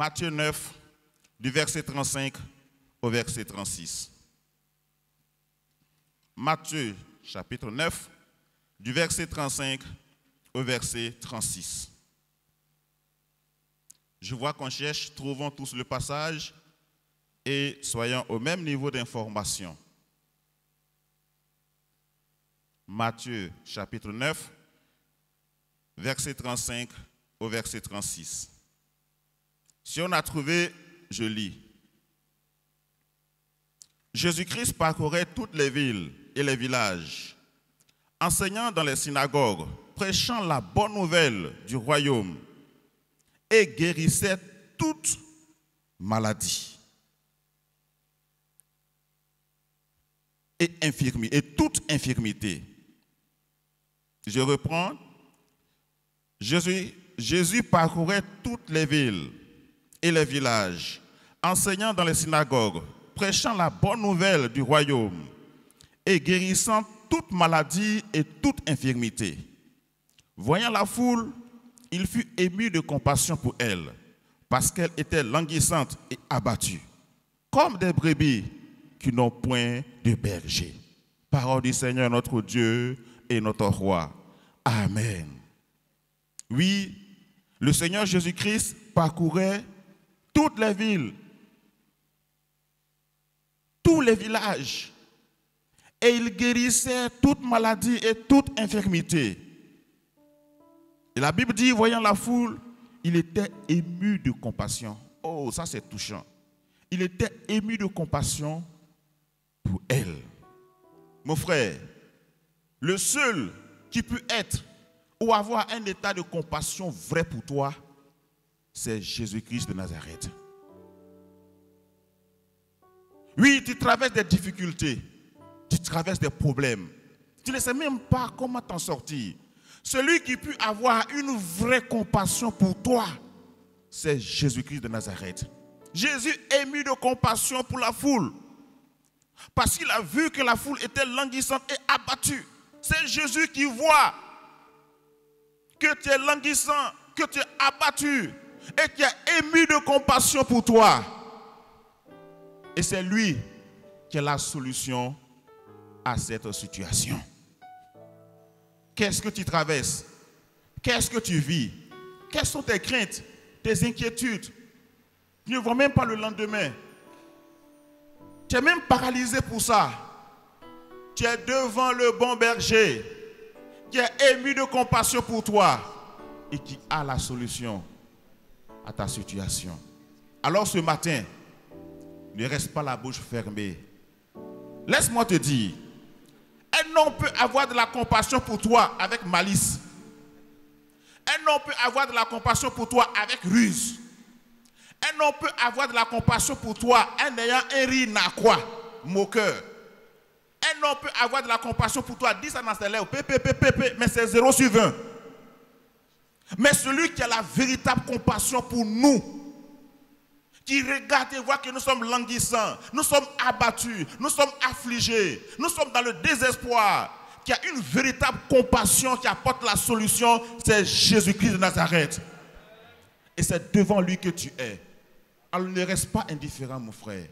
Matthieu 9, du verset 35 au verset 36. Matthieu, chapitre 9, du verset 35 au verset 36. Je vois qu'on cherche, trouvons tous le passage et soyons au même niveau d'information. Matthieu, chapitre 9, verset 35 au verset 36. Si on a trouvé, je lis. Jésus-Christ parcourait toutes les villes et les villages, enseignant dans les synagogues, prêchant la bonne nouvelle du royaume et guérissait toute maladie et toute infirmité. Je reprends. Jésus parcourait toutes les villes et les villages, enseignant dans les synagogues, prêchant la bonne nouvelle du royaume et guérissant toute maladie et toute infirmité. Voyant la foule, il fut ému de compassion pour elle, parce qu'elle était languissante et abattue, comme des brebis qui n'ont point de berger. Parole du Seigneur notre Dieu et notre Roi. Amen. Oui, le Seigneur Jésus-Christ parcourait toutes les villes, tous les villages, et il guérissait toute maladie et toute infirmité. Et la Bible dit, voyant la foule, il était ému de compassion. Oh, ça c'est touchant. Il était ému de compassion pour elle. Mon frère, le seul qui peut être ou avoir un état de compassion vrai pour toi, c'est Jésus-Christ de Nazareth. Oui, tu traverses des difficultés, tu traverses des problèmes. Tu ne sais même pas comment t'en sortir. Celui qui peut avoir une vraie compassion pour toi, c'est Jésus-Christ de Nazareth. Jésus ému de compassion pour la foule, parce qu'il a vu que la foule était languissante et abattue. C'est Jésus qui voit que tu es languissant, que tu es abattu et qui est ému de compassion pour toi. Et c'est lui qui est la solution à cette situation. Qu'est-ce que tu traverses? Qu'est-ce que tu vis? Quelles sont tes craintes, tes inquiétudes? Tu ne vois même pas le lendemain. Tu es même paralysé pour ça. Tu es devant le bon berger qui est ému de compassion pour toi et qui a la solution à ta situation. Alors ce matin, ne reste pas la bouche fermée. Laisse-moi te dire, un homme peut avoir de la compassion pour toi avec malice. Un homme peut avoir de la compassion pour toi avec ruse. Un homme peut avoir de la compassion pour toi en ayant un rire narquois, moqueur. Un homme peut avoir de la compassion pour toi, dis ça dans ses lèvres, mais c'est 0 sur 20. Mais celui qui a la véritable compassion pour nous, qui regarde et voit que nous sommes languissants, nous sommes abattus, nous sommes affligés, nous sommes dans le désespoir, qui a une véritable compassion qui apporte la solution, c'est Jésus-Christ de Nazareth. Et c'est devant lui que tu es. Alors ne reste pas indifférent, mon frère.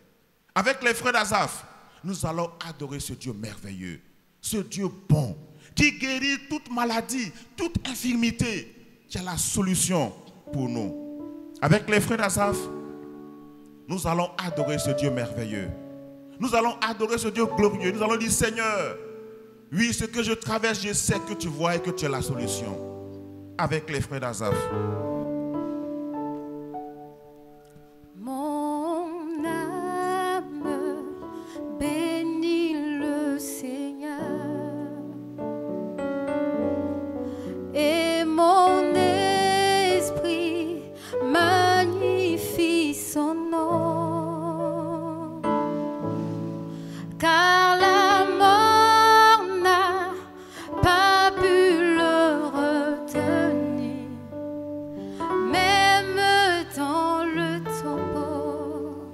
Avec les frères d'Azaph, nous allons adorer ce Dieu merveilleux, ce Dieu bon, qui guérit toute maladie, toute infirmité, qui a la solution pour nous. Avec les frères d'Azaph, nous allons adorer ce Dieu merveilleux. Nous allons adorer ce Dieu glorieux. Nous allons dire, Seigneur, oui, ce que je traverse, je sais que tu vois et que tu as la solution. Avec les frères d'Azaph. Mon âme bénit le Seigneur et mon esprit magnifie son nom, car la mort n'a pas pu le retenir, même dans le tombeau.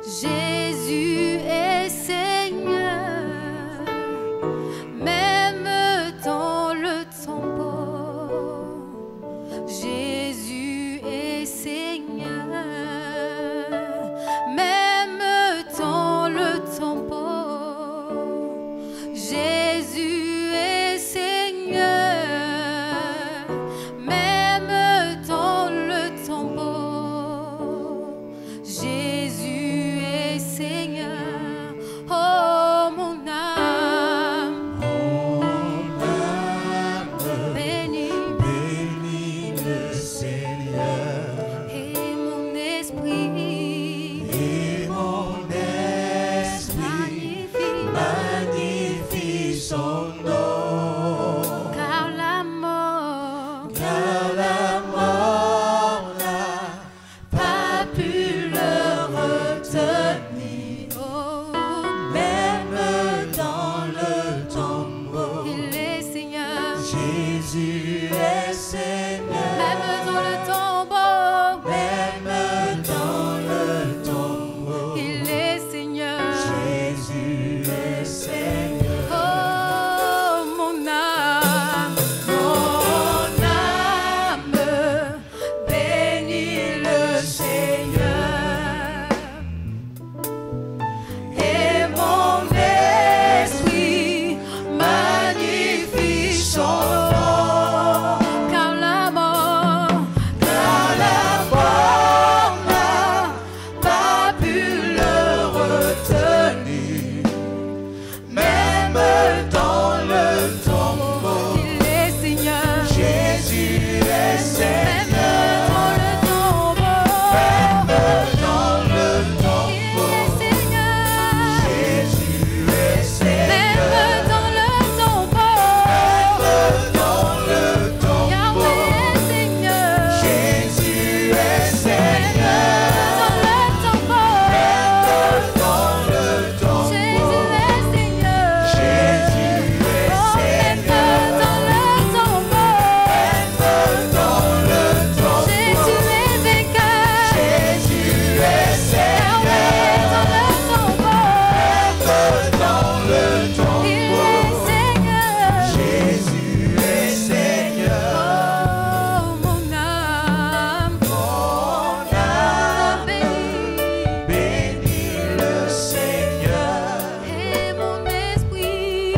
Jésus est Seigneur, même dans le tombeau. Jésus est Seigneur. magnifie son nom. Car la mort N'a pas pu le retenir. oh, Même dans le tombeau, il est Seigneur. Jésus est Seigneur. Même dans le tombeau, Même dans le tombeau, il est Seigneur. Jésus est Seigneur. Oh, mon âme bénit le Seigneur. Et mon esprit magnifie son nom. Car la mort N'a pas pu le retenir. Même dans le tombeau, il est Seigneur. Jésus est Même Seigneur. dans le tombeau, Dans le il tombeau, est Seigneur. Jésus est Seigneur. Même dans le tombeau, Dans le tombeau, Yahweh est Seigneur. Jésus est Seigneur. Dans le tombeau, Dans le tombeau, Jésus est Seigneur. Jésus est Oh, même Seigneur. dans le tombeau, Dans le tombeau, Jésus est vainqueur. Jésus est Seigneur. Yahweh dans le tombeau, Dans le tombeau, il est Seigneur. Jésus est Seigneur. Oh, mon âme bénit Bénis le Seigneur. et mon esprit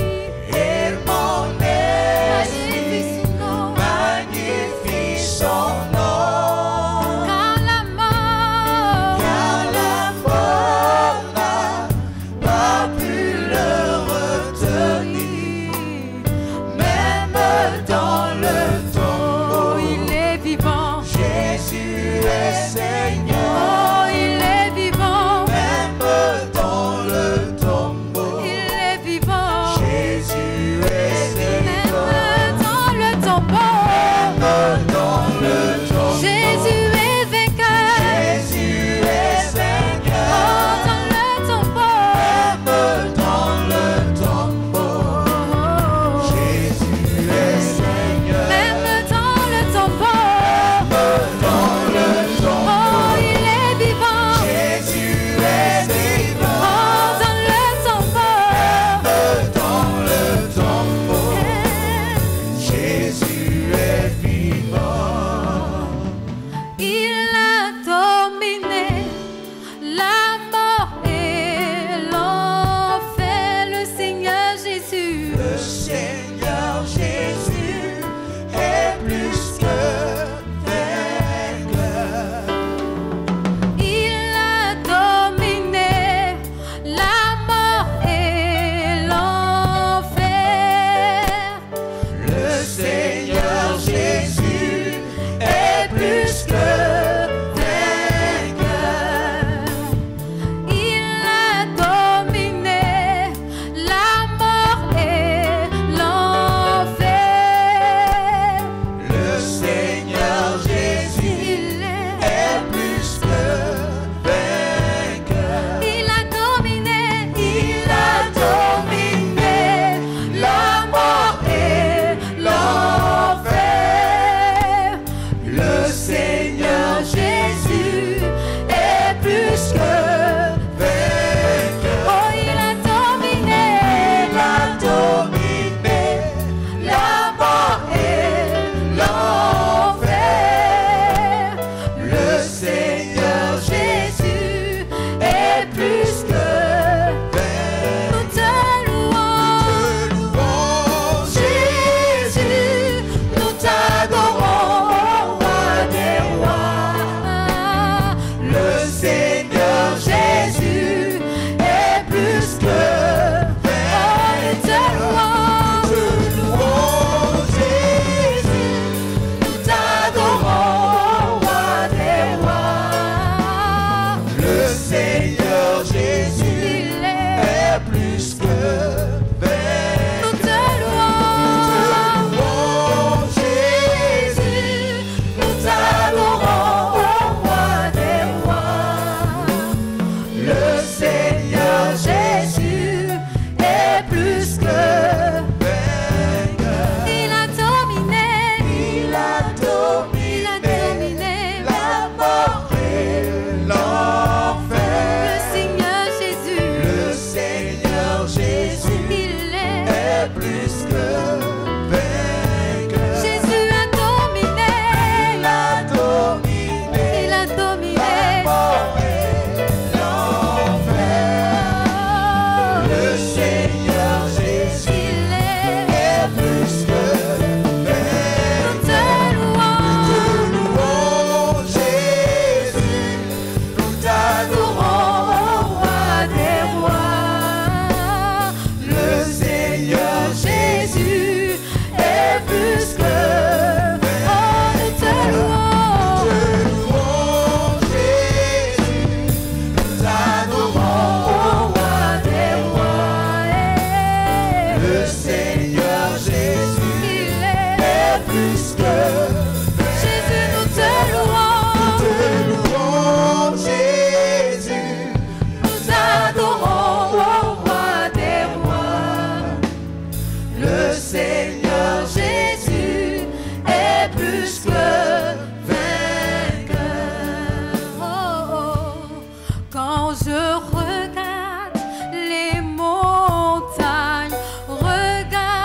Et mon magnifie esprit son nom. magnifie son nom. Car la mort Car la mort n'a pas pu le retenir. Même dans le tombeau, il est vivant. Jésus est Seigneur. Oh, il est vivant. Même dans le tombeau, Il est vivant. Jésus est Même Seigneur. dans le tombeau, Dans le tombeau, Jésus est vainqueur. Jésus est Oh, Seigneur. dans le tombeau, Dans le tombeau, Jésus est Seigneur. même dans le tombeau, Dans le tombeau, oh, il est vivant. Jésus est vivant. Oh, dans le tombeau, Dans le tombeau, Jésus est vivant. il a dominé la mort et l'enfer, le Seigneur Jésus. Le Seigneur Jésus est plus que vainqueur. Il a dominé la mort et l'enfer. Le Seigneur Jésus est plus que vainqueur. Il a dominé la mort et l'enfer. Le Seigneur Jésus Il est plus que vainqueur. il a dominé La mort et l'enfer. Le Seigneur Jésus est plus que vainqueur. Oh, il a dominé La mort et l'enfer. Le Seigneur Jésus est plus que vainqueur. nous te louons. Jésus, nous t'adorons, roi des rois. Le Seigneur Jésus est plus que vainqueur. Nous te louons. Jésus, nous t'adorons, roi des rois. Le Seigneur Jésus Il est est plus que Nous te louons, Jésus, nous t'adorons, roi des rois. Le Seigneur Jésus est plus que vainqueur. Il a dominé. Il a dominé la mort et l'enfer. Le Seigneur Jésus. Le Seigneur Jésus Il est. est plus que vainqueur. Jésus a dominé. Il a dominé Il a la dominé. mort et l'enfer. Le Seigneur Jésus Il est. est plus que vainqueur. Nous te louons. Louons Jésus, nous t'adorons, roi des rois. Le Seigneur Jésus est plus que Oh, nous te louons. louons Jésus, nous t'adorons, roi des rois. Le Seigneur Jésus Il est. est plus que Jésus, nous te louons. louons Jésus, nous adorons, roi des rois. Le Seigneur Jésus est plus que vainqueur. Oh, oh. Quand je regarde les montagnes, regarde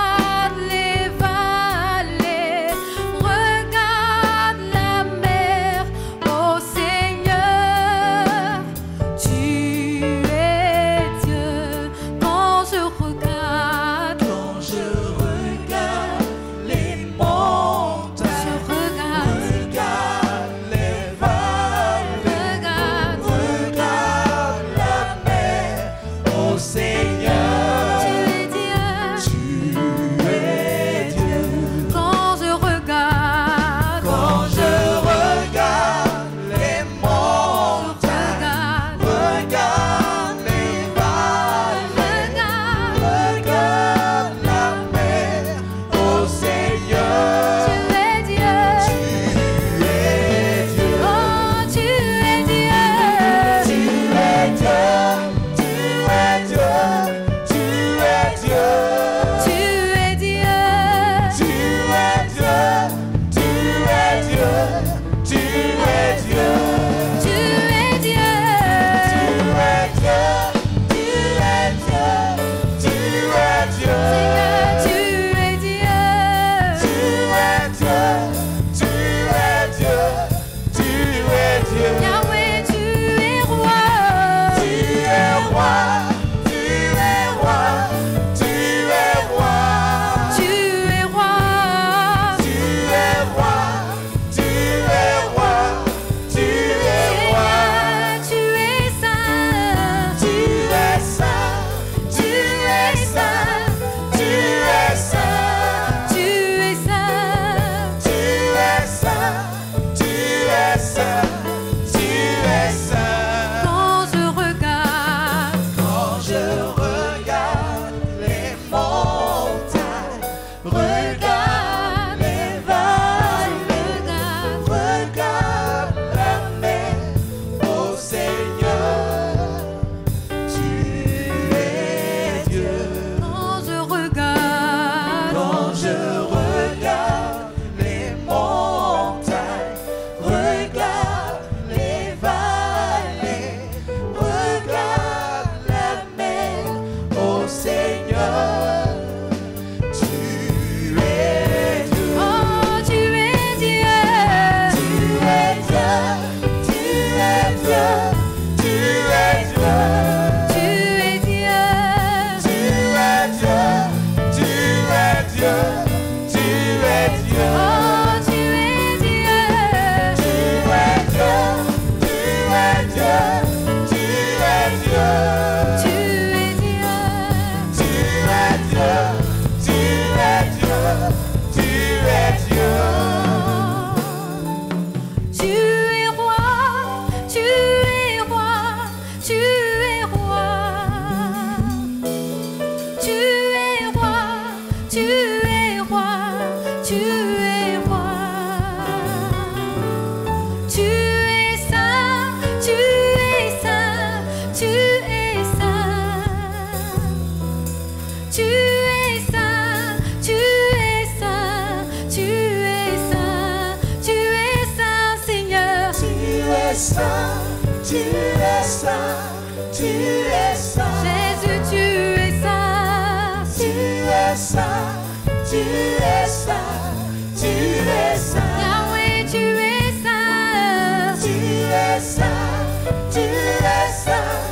tu es saint, tu es saint. Yahweh, tu es saint. Tu es saint, tu es saint,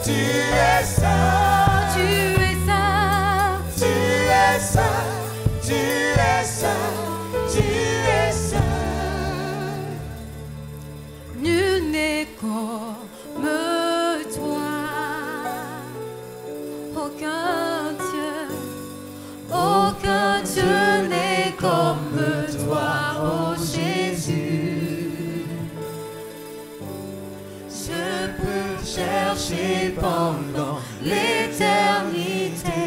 tu es saint. Tu es saint. Tu es saint, tu es saint, tu es saint. Nul n'est comme toi. Aucun Dieu n'est comme toi, oh Jésus. Je peux chercher pendant l'éternité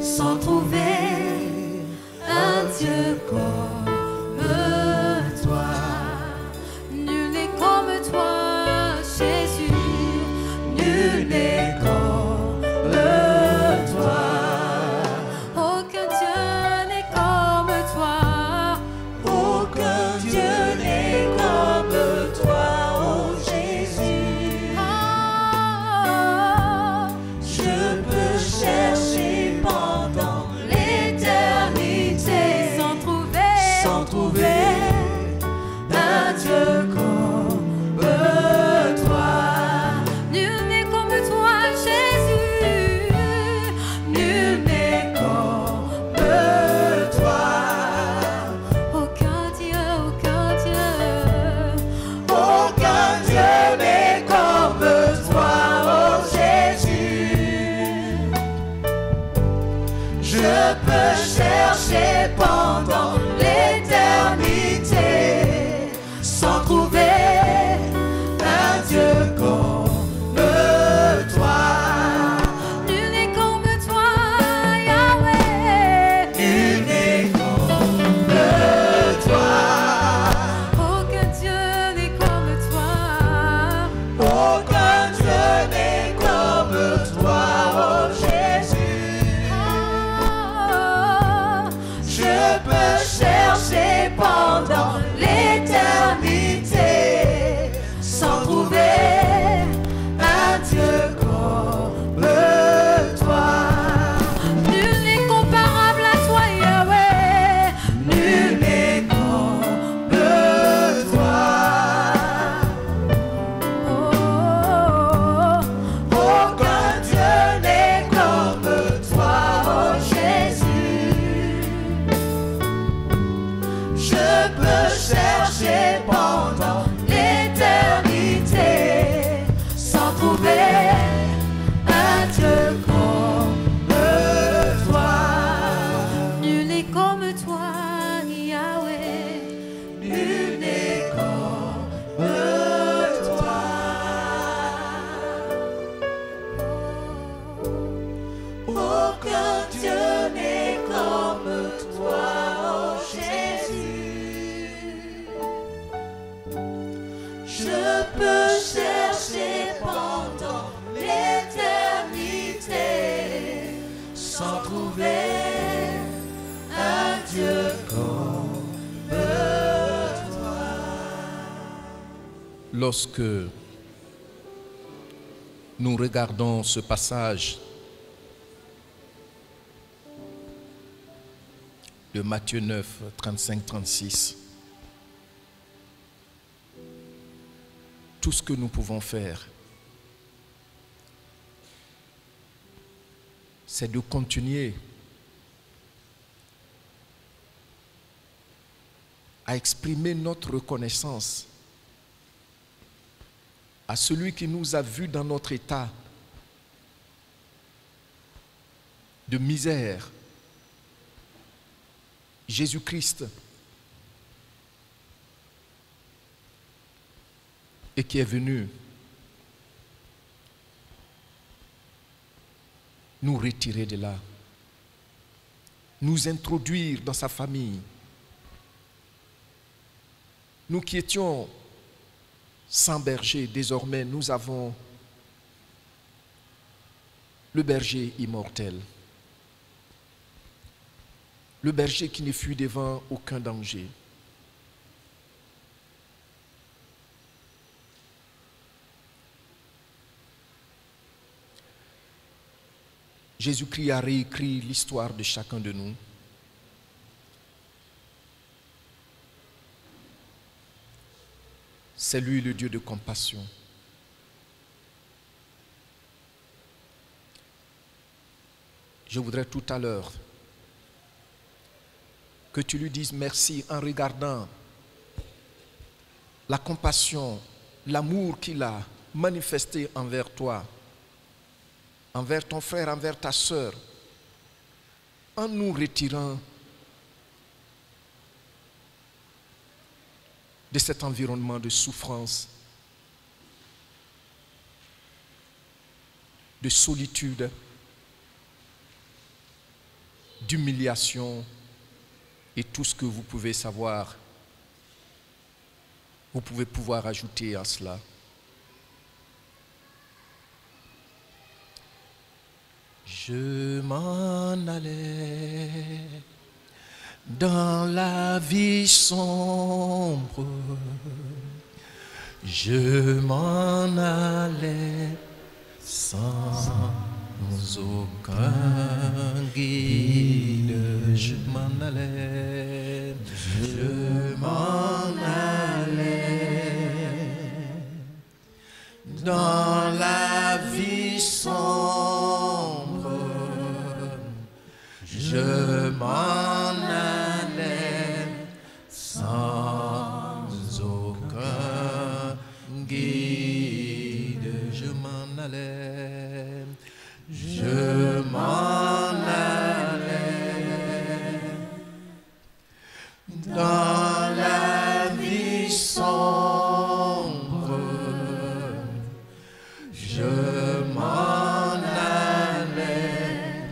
sans trouver un Dieu comme toi. Nul n'est comme toi, Jésus. Nul n'est comme toi. Aucun Dieu n'est comme toi. Aucun Dieu n'est comme toi, oh Jésus. Oh, Je peux chercher pendant l'éternité sans trouver sans trouver un Dieu comme toi. Nul n'est comme toi, Jésus. Nul n'est comme toi. Aucun Dieu, aucun Dieu. Aucun Dieu n'est comme toi, oh Jésus. Je peux chercher pendant l'éternité sans trouver un Dieu comme toi. Nul n'est comme toi, Yahweh. Nul n'est comme toi. Aucun Dieu n'est comme toi. Aucun Dieu n'est comme toi, oh Jésus. Oh, Je peux chercher pendant l'éternité sans trouver un Dieu comme toi. nul n'est comparable à toi, Yahweh. Nul n'est comme toi. Oh, Aucun Dieu n'est comme toi, oh Jésus. Je peux chercher pendant l'éternité sans trouver un Dieu comme toi. nul n'est comme toi, Yahweh. Nul n'est comme toi. Aucun Dieu n'est comme toi, oh Jésus. Je peux chercher pendant l'éternité sans trouver un Dieu comme toi. Lorsque nous regardons ce passage de Matthieu 9, 35-36, tout ce que nous pouvons faire, c'est de continuer à exprimer notre reconnaissance à celui qui nous a vus dans notre état de misère, Jésus-Christ, et qui est venu nous retirer de là, nous introduire dans sa famille. Nous qui étions sans berger, désormais nous avons le berger immortel, le berger qui ne fuit devant aucun danger. Jésus-Christ a réécrit l'histoire de chacun de nous C'est lui le Dieu de compassion. Je voudrais tout à l'heure que tu lui dises merci en regardant la compassion, l'amour qu'il a manifesté envers toi, envers ton frère, envers ta sœur, en nous retirant de cet environnement de souffrance, de solitude, d'humiliation et tout ce que vous pouvez savoir, vous pouvez pouvoir ajouter à cela. Je m'en allais dans la vie sombre, je m'en allais sans aucun guide, je m'en allais, je m'en allais dans la vie sombre, je m'en allais sans aucun guide, je m'en allais, je m'en allais dans la vie sombre, je m'en allais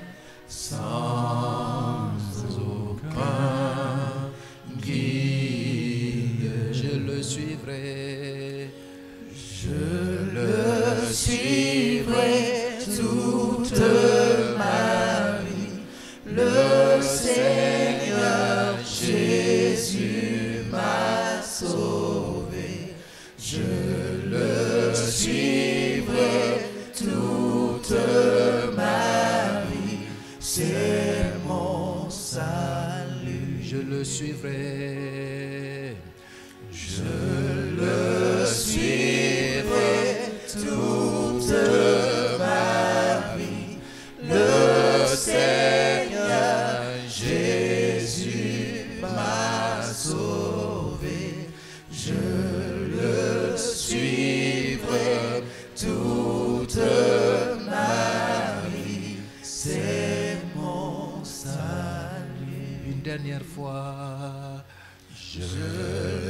sans aucun guide, je le suivrai, je le suivrai toute ma vie, le Seigneur Jésus m'a sauvé, je le suivrai toute ma vie, c'est mon salut, je le suivrai, je le suivrai toute ma vie, le Seigneur Jésus m'a sauvé, je le suivrai toute ma vie, c'est mon salut. Une dernière fois, je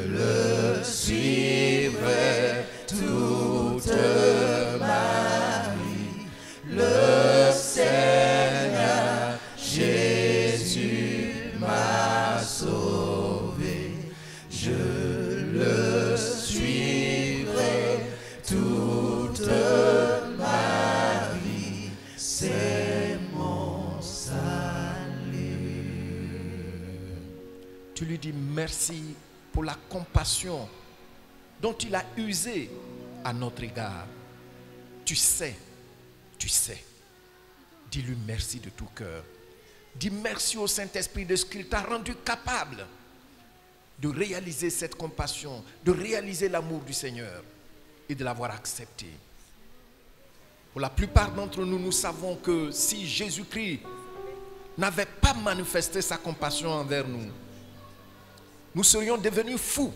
le suivrai toute ma vie, le Seigneur Jésus m'a sauvé, je le suivrai toute ma vie, c'est mon salut. Tu lui dis merci pour la compassion dont il a usé à notre égard. Tu sais. Dis-lui merci de tout cœur. Dis merci au Saint-Esprit de ce qu'il t'a rendu capable de réaliser cette compassion, de réaliser l'amour du Seigneur et de l'avoir accepté. Pour la plupart d'entre nous, nous savons que si Jésus-Christ n'avait pas manifesté sa compassion envers nous, nous serions devenus fous.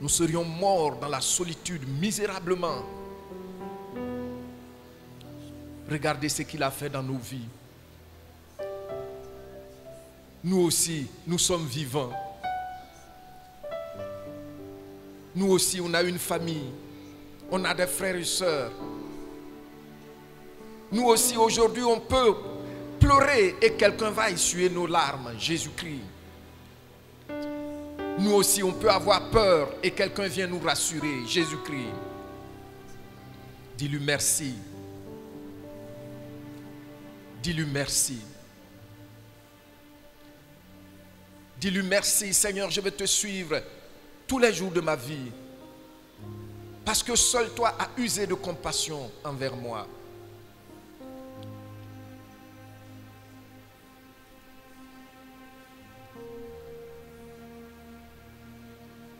Nous serions morts dans la solitude misérablement. Regardez ce qu'il a fait dans nos vies. Nous aussi, nous sommes vivants. Nous aussi, on a une famille. On a des frères et sœurs. Nous aussi, aujourd'hui, on peut pleurer et quelqu'un va essuyer nos larmes. Jésus-Christ. Nous aussi, on peut avoir peur et quelqu'un vient nous rassurer. Jésus-Christ. Dis-lui merci. Dis-lui merci. Dis-lui merci, Seigneur, je vais te suivre tous les jours de ma vie. Parce que seul toi as usé de compassion envers moi.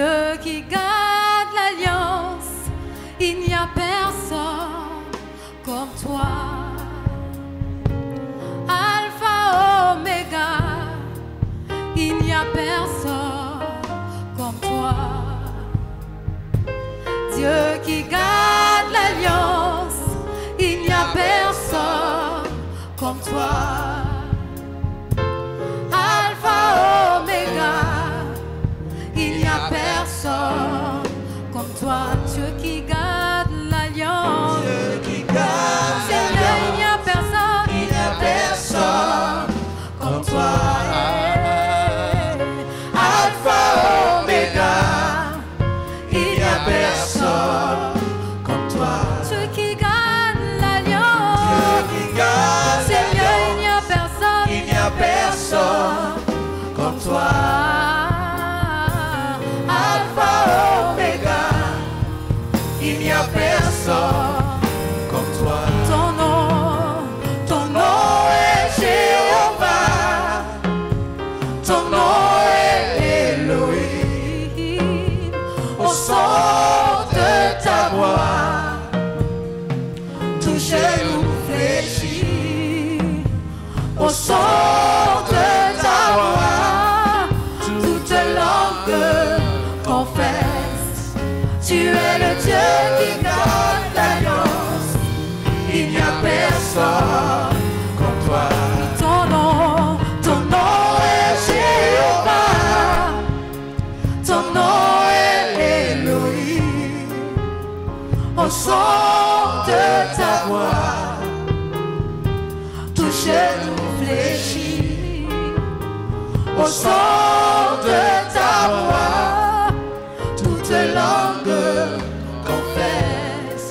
Dieu qui garde l'alliance, il n'y a personne comme toi. Alpha, Oméga, il n'y a personne comme toi. Dieu qui garde l'alliance, il n'y a personne comme toi. Alpha, Oméga, il n'y a personne comme toi. Dieu qui garde l'alliance, Dieu qui garde Seigneur, il n'y a personne, il n'y a personne comme toi. Alpha, Oméga, il n'y a personne comme toi. Dieu qui garde l'alliance, Dieu qui garde Seigneur, il n'y a personne, il n'y a personne comme toi. Alpha, Oméga, il n'y a personne comme toi. Ton nom est Jéhovah, ton nom est Elohim. Au son de ta voix, tout genou fléchit. Au son de ta voix, toute langue confesse. Tu es le Dieu qui garde l'alliance. Il n'y a personne comme toi. ton nom est Jéhovah, ton nom est Elohim. Au son de ta voix, tout genou fléchit. Au son de ta voix, toute langue confesse.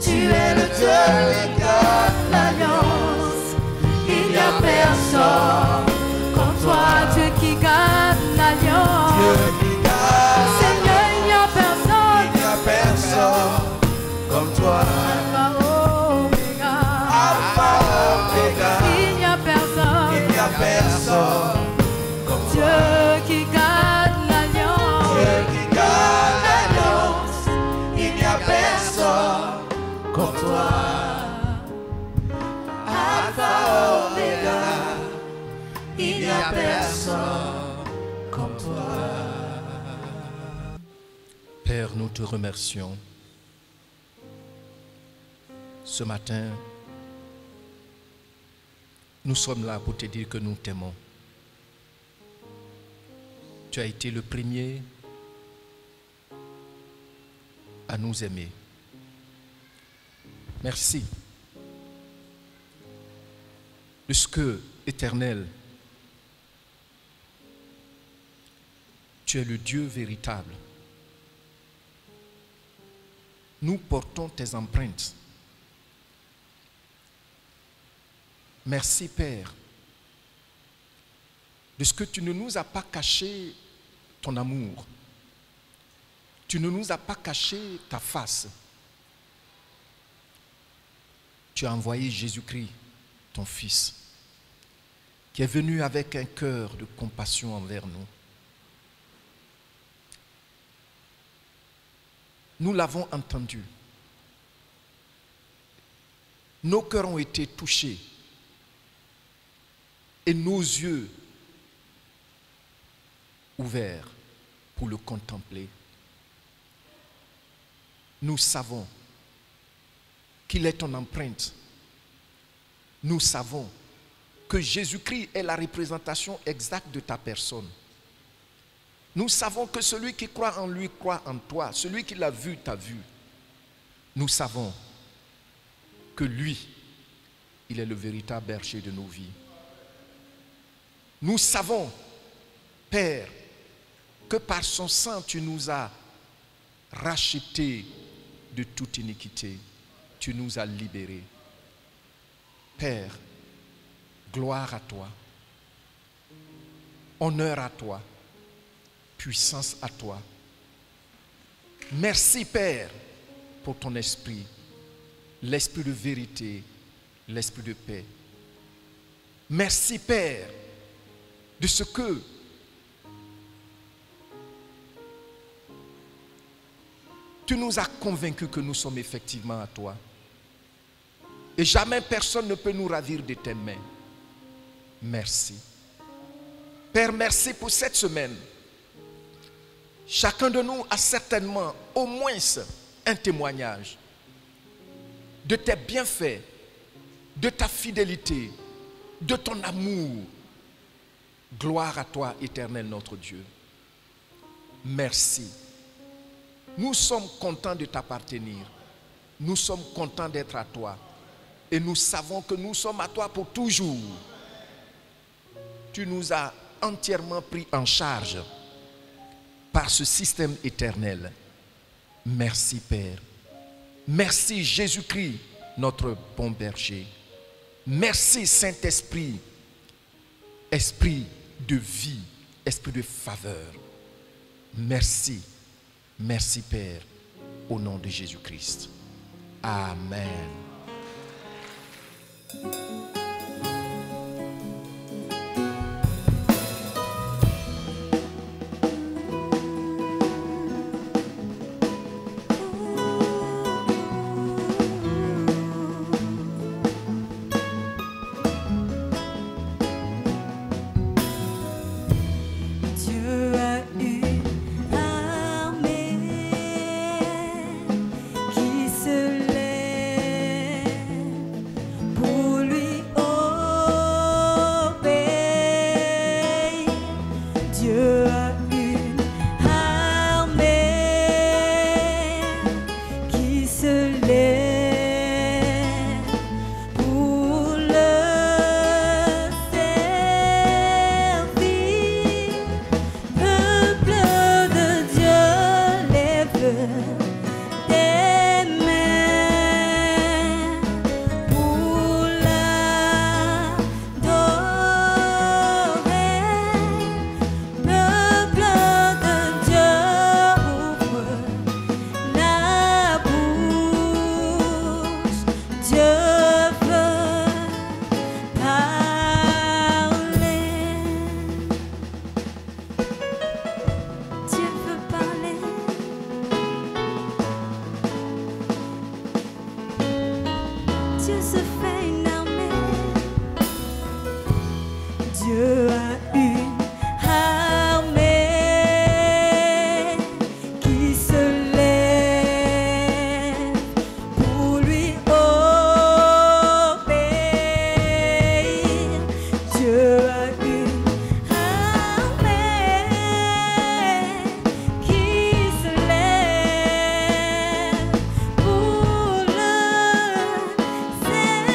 Tu es le Dieu qui garde l'alliance. Il n'y a personne comme toi. Dieu qui garde l'alliance, Dieu qui garde, Seigneur, il n'y a personne. il n'y a personne comme toi. Alpha, Oméga, Alpha, Oméga, il n'y a personne. il n'y a personne comme toi. Dieu qui garde l'alliance, Dieu qui garde l'alliance, il n'y a personne comme toi. Alpha, Oméga, il n'y a personne comme toi. Père, nous te remercions. Ce matin, nous sommes là pour te dire que nous t'aimons. Tu as été le premier à nous aimer. Merci de ce que, Éternel, tu es le Dieu véritable. Nous portons tes empreintes. Merci, Père, de ce que tu ne nous as pas caché ton amour. Tu ne nous as pas caché ta face. Tu as envoyé Jésus-Christ, ton Fils, qui est venu avec un cœur de compassion envers nous. Nous l'avons entendu. Nos cœurs ont été touchés et nos yeux ouverts pour le contempler. Nous savons qu'il est ton empreinte. Nous savons que Jésus-Christ est la représentation exacte de ta personne. Nous savons que celui qui croit en lui croit en toi. Celui qui l'a vu t'a vu. Nous savons que lui, il est le véritable berger de nos vies. Nous savons, Père, que par son sang, tu nous as rachetés de toute iniquité. Tu nous as libérés. Père, gloire à toi. Honneur à toi. Puissance à toi. Merci, Père, pour ton esprit. L'esprit de vérité, l'esprit de paix. Merci, Père, de ce que Tu nous as convaincus que nous sommes effectivement à toi. Et jamais personne ne peut nous ravir de tes mains. Merci. Père, merci pour cette semaine. Chacun de nous a certainement au moins un témoignage de tes bienfaits, de ta fidélité, de ton amour. Gloire à toi, Éternel notre Dieu. Merci. Nous sommes contents de t'appartenir. Nous sommes contents d'être à toi. Et nous savons que nous sommes à toi pour toujours. Tu nous as entièrement pris en charge par ce système éternel. Merci Père. Merci Jésus-Christ, notre bon berger. Merci Saint-Esprit, esprit de vie, esprit de faveur. Merci. Merci Père, au nom de Jésus-Christ. Amen. Dieu a une armée qui se lève pour lui obéir. Dieu a une armée qui se lève pour le servir. Peuple de Dieu, lève tes mains pour l'adorer. Peuple de Dieu, ouvre la bouche. Dieu veut parler. Dieu veut parler. Dieu se fait une armée. Dieu a une armée qui se lève pour lui obéir. Dieu a une armée qui se lève pour le servir.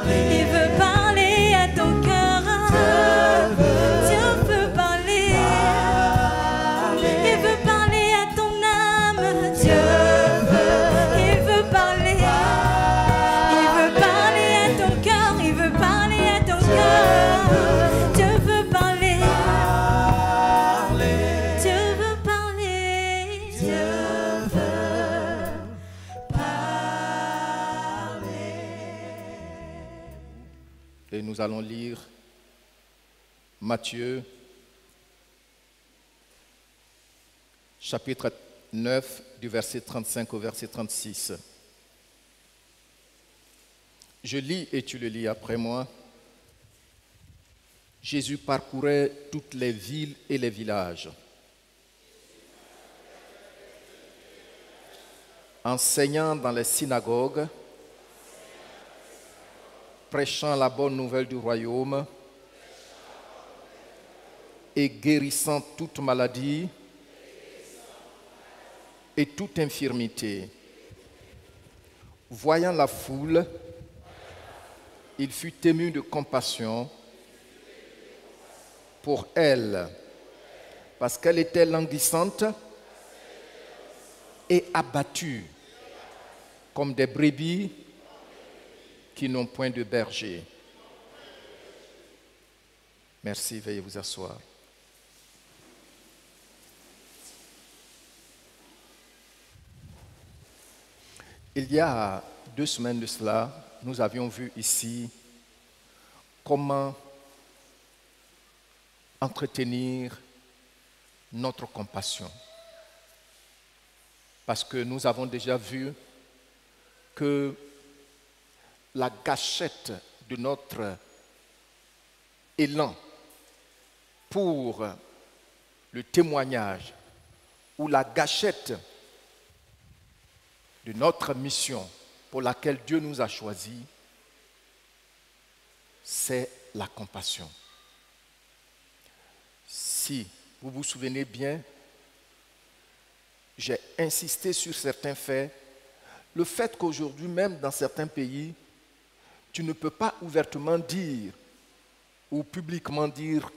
Il veut parler à ton cœur. Dieu veut parler. Il veut parler à ton âme. Dieu veut parler. Il veut parler à ton cœur. Il veut parler à ton cœur. Dieu veut parler. Dieu veut parler. Dieu veut parler. Et nous allons lire Matthieu, chapitre 9, du verset 35 au verset 36. Je lis et tu le lis après moi. Jésus parcourait toutes les villes et les villages, enseignant dans les synagogues, prêchant la bonne nouvelle du royaume et guérissant toute maladie et toute infirmité. Voyant la foule, il fut ému de compassion pour elle, parce qu'elle était languissante et abattue, comme des brebis qui n'ont point de berger. Merci, veuillez vous asseoir. Il y a 2 semaines de cela, nous avions vu ici comment entretenir notre compassion. Parce que nous avons déjà vu que la gâchette de notre élan pour le témoignage ou la gâchette de notre mission pour laquelle Dieu nous a choisis, c'est la compassion. Si vous vous souvenez bien, j'ai insisté sur certains faits. Le fait qu'aujourd'hui, même dans certains pays, tu ne peux pas ouvertement dire ou publiquement dire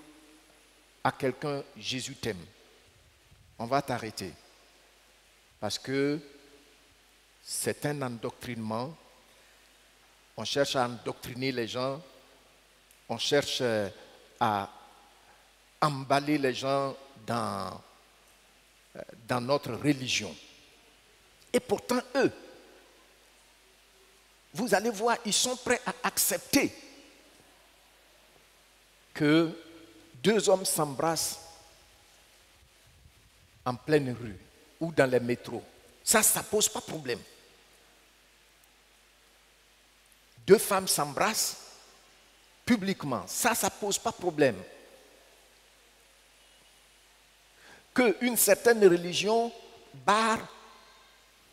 à quelqu'un « Jésus t'aime ». On va t'arrêter. Parce que c'est un endoctrinement. On cherche à endoctriner les gens. On cherche à emballer les gens dans notre religion. Et pourtant, eux, vous allez voir, ils sont prêts à accepter que 2 hommes s'embrassent en pleine rue ou dans les métros. Ça ne pose pas de problème. 2 femmes s'embrassent publiquement. Ça ne pose pas de problème. Qu'une certaine religion barre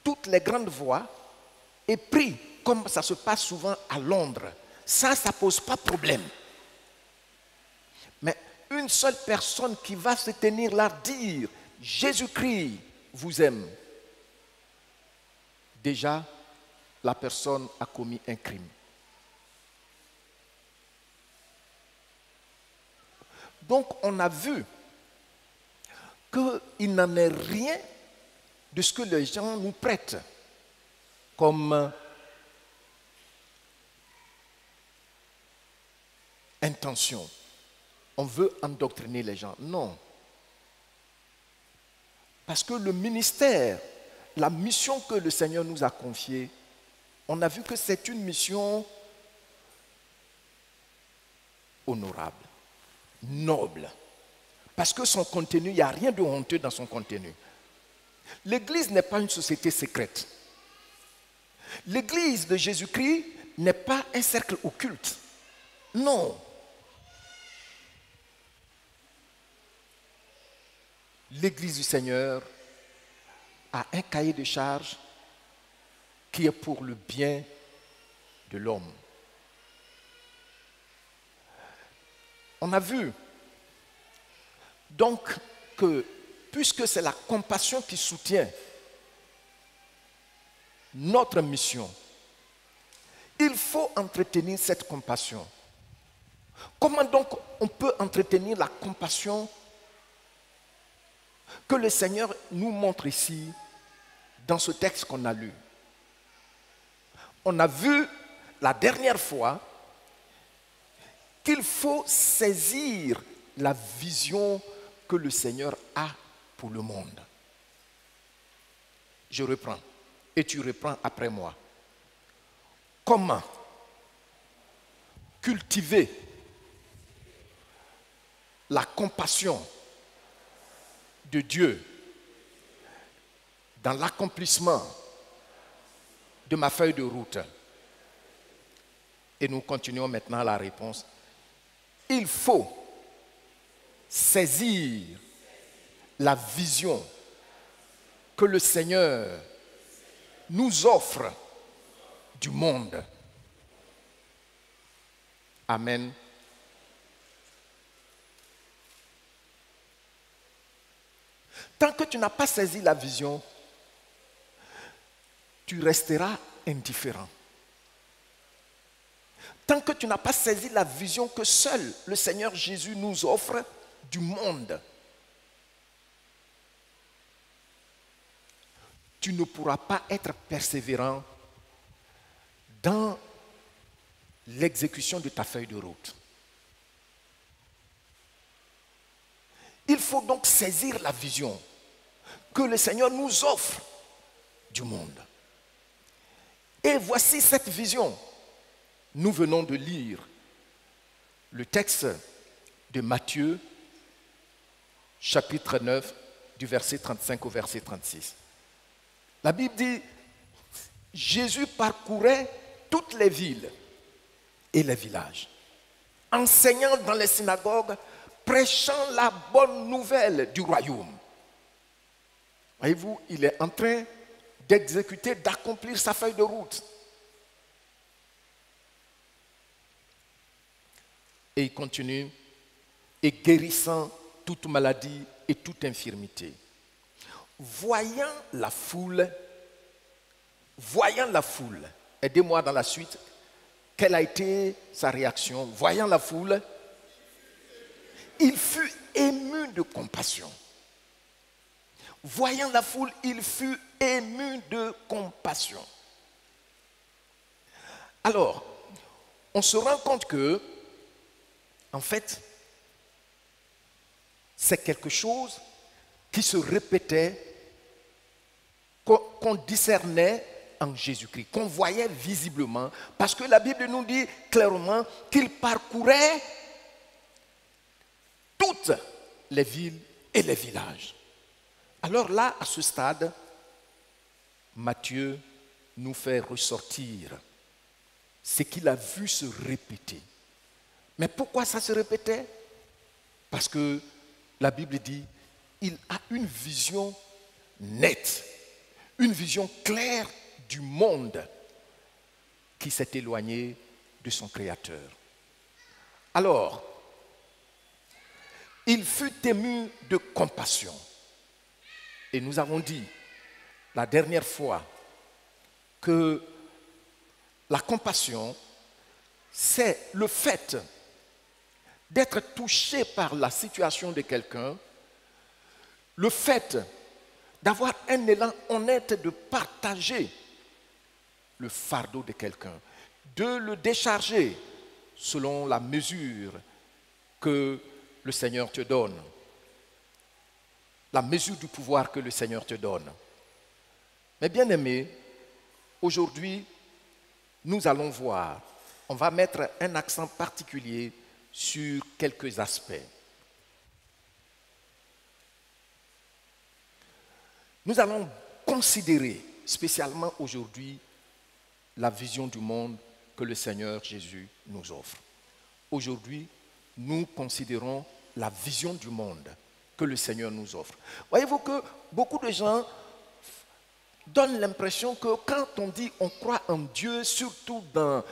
toutes les grandes voies et prie, comme ça se passe souvent à Londres. Ça ne pose pas de problème. Mais une seule personne qui va se tenir là, dire « Jésus-Christ vous aime », déjà, la personne a commis un crime. Donc, on a vu qu'il n'en est rien de ce que les gens nous prêtent comme intention. On veut endoctriner les gens. Non. Parce que le ministère, la mission que le Seigneur nous a confiée, on a vu que c'est une mission honorable, noble. Parce que son contenu, il n'y a rien de honteux dans son contenu. L'Église n'est pas une société secrète. L'Église de Jésus-Christ n'est pas un cercle occulte. Non. L'Église du Seigneur a un cahier de charges qui est pour le bien de l'homme. On a vu donc que puisque c'est la compassion qui soutient notre mission, Il faut entretenir cette compassion. Comment donc on peut entretenir la compassion que le Seigneur nous montre ici dans ce texte qu'on a lu? On a vu la dernière fois qu'il faut saisir la vision que le Seigneur a pour le monde. Je reprends et tu reprends après moi. Comment cultiver la compassion de Dieu dans l'accomplissement de ma feuille de route? Et nous continuons maintenant la réponse. Il faut saisir la vision que le Seigneur nous offre du monde. Amen. Tant que tu n'as pas saisi la vision, tu resteras indifférent. Tant que tu n'as pas saisi la vision que seul le Seigneur Jésus nous offre du monde, tu ne pourras pas être persévérant dans l'exécution de ta feuille de route. Il faut donc saisir la vision que le Seigneur nous offre du monde. Et voici cette vision. Nous venons de lire le texte de Matthieu, chapitre 9, du verset 35 au verset 36. La Bible dit, Jésus parcourait toutes les villes et les villages, enseignant dans les synagogues, prêchant la bonne nouvelle du royaume. Voyez-vous, il est en train d'exécuter, d'accomplir sa feuille de route. Et il continue, et guérissant toute maladie et toute infirmité. Voyant la foule, aidez-moi dans la suite, quelle a été sa réaction? Voyant la foule, il fut ému de compassion. Voyant la foule, il fut ému de compassion. Alors, on se rend compte que, en fait, c'est quelque chose qui se répétait, qu'on discernait en Jésus-Christ, qu'on voyait visiblement, parce que la Bible nous dit clairement qu'il parcourait toutes les villes et les villages. Alors là, à ce stade, Matthieu nous fait ressortir ce qu'il a vu se répéter. Mais pourquoi ça se répétait? Parce que la Bible dit, il a une vision nette, une vision claire du monde qui s'est éloigné de son Créateur. Alors, il fut ému de compassion. Et nous avons dit la dernière fois que la compassion, c'est le fait d'être touché par la situation de quelqu'un, le fait d'avoir un élan honnête de partager le fardeau de quelqu'un, de le décharger selon la mesure que le Seigneur te donne, la mesure du pouvoir que le Seigneur te donne. Mais bien aimé, aujourd'hui, nous allons voir, on va mettre un accent particulier sur quelques aspects. Nous allons considérer spécialement aujourd'hui la vision du monde que le Seigneur Jésus nous offre. Aujourd'hui, nous considérons la vision du monde que le Seigneur nous offre. Voyez-vous que beaucoup de gens donnent l'impression que quand on dit on croit en Dieu, surtout dans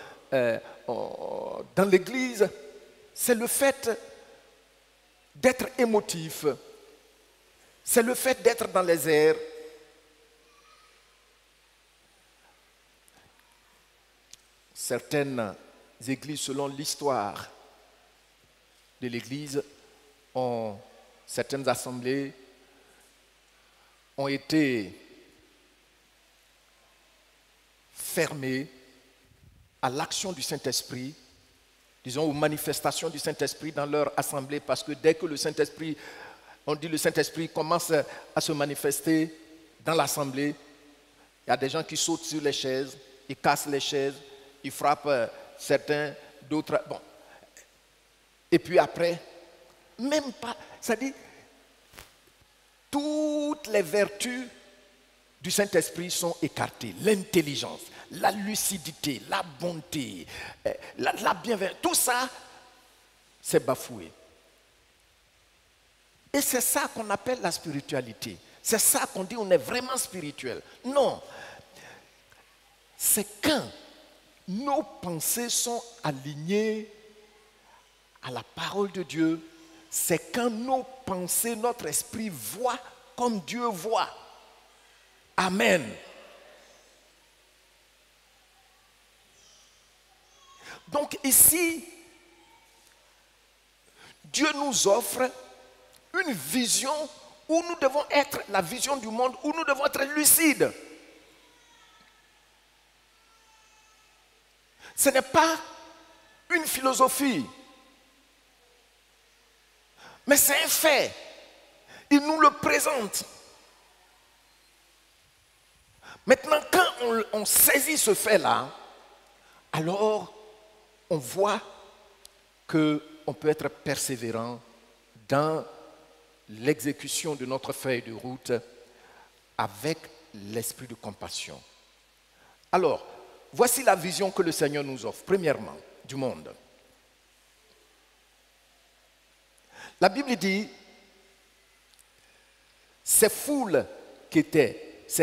l'Église, c'est le fait d'être émotif, c'est le fait d'être dans les airs. certaines églises, selon l'histoire de l'église, certaines assemblées ont été fermées à l'action du Saint-Esprit, disons aux manifestations du Saint-Esprit dans leur assemblée, parce que dès que le Saint-Esprit, on dit le Saint-Esprit commence à se manifester dans l'assemblée, il y a des gens qui sautent sur les chaises, ils cassent les chaises, ils frappent certains, d'autres. Bon. Et puis après, même pas, c'est-à-dire, toutes les vertus du Saint-Esprit sont écartées. L'intelligence, la lucidité, la bonté, la bienveillance, tout ça, c'est bafoué. Et c'est ça qu'on appelle la spiritualité. C'est ça qu'on dit on est vraiment spirituel. Non. C'est quand nos pensées sont alignées à la parole de Dieu. C'est quand nos pensées, notre esprit voit comme Dieu voit. Amen. Donc ici, Dieu nous offre une vision où nous devons être, la vision du monde, où nous devons être lucides. Ce n'est pas une philosophie, mais c'est un fait. Il nous le présente. Maintenant, quand on saisit ce fait-là, alors on voit qu'on peut être persévérant dans l'exécution de notre feuille de route avec l'esprit de compassion. Alors, voici la vision que le Seigneur nous offre, premièrement, du monde. La Bible dit, ces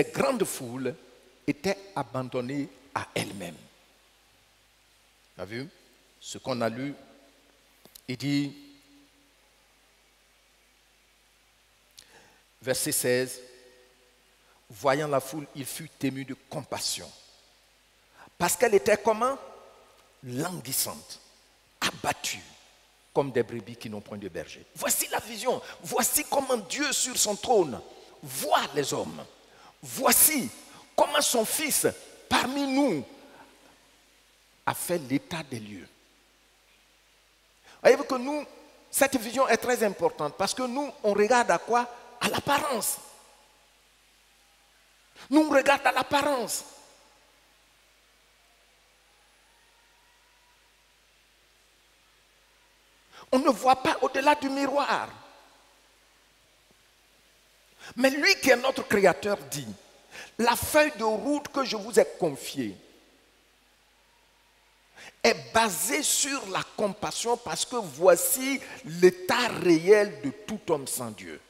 grandes foules étaient abandonnées à elles-mêmes. Tu as vu? Ce qu'on a lu, il dit, verset 16, voyant la foule, il fut ému de compassion. Parce qu'elle était comment? Languissante, abattue, comme des brebis qui n'ont point de berger. Voici la vision. Voici comment Dieu sur son trône voit les hommes. Voici comment son Fils, parmi nous, a fait l'état des lieux. Voyez-vous que nous, cette vision est très importante parce que nous, on regarde à quoi? À l'apparence. Nous, on regarde à l'apparence. On ne voit pas au-delà du miroir. Mais lui qui est notre Créateur dit, la feuille de route que je vous ai confiée est basée sur la compassion parce que voici l'état réel de tout homme sans Dieu.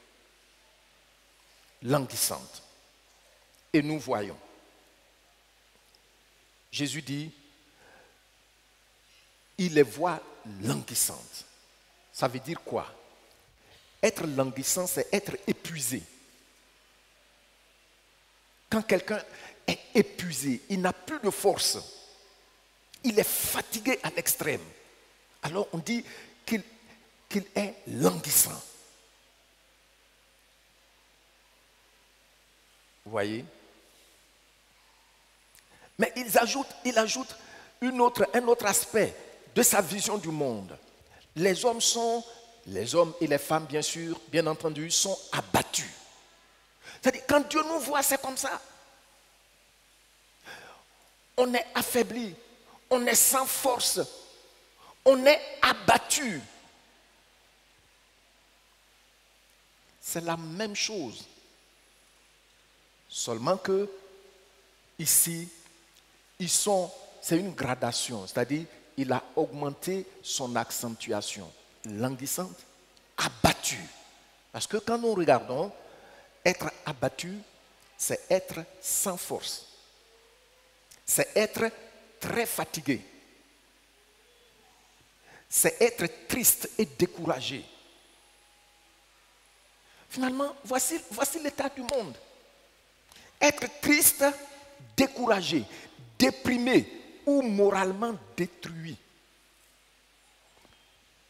Languissante. Et nous voyons. Jésus dit, il les voit languissantes. Ça veut dire quoi? Être languissant, c'est être épuisé. Quand quelqu'un est épuisé, il n'a plus de force, il est fatigué à l'extrême, alors on dit qu'il est languissant. Vous voyez? Mais il ajoute un autre aspect de sa vision du monde. Les hommes et les femmes, bien sûr, bien entendu, sont abattus. C'est-à-dire, quand Dieu nous voit, c'est comme ça. On est affaibli, on est sans force, on est abattu. C'est la même chose. Seulement que, ici, c'est une gradation, c'est-à-dire, il a augmenté son accentuation. Languissante, abattu. Parce que quand nous regardons, être abattu, c'est être sans force. C'est être très fatigué. C'est être triste et découragé. Finalement, voici l'état du monde. Être triste, découragé, déprimé, ou moralement détruit.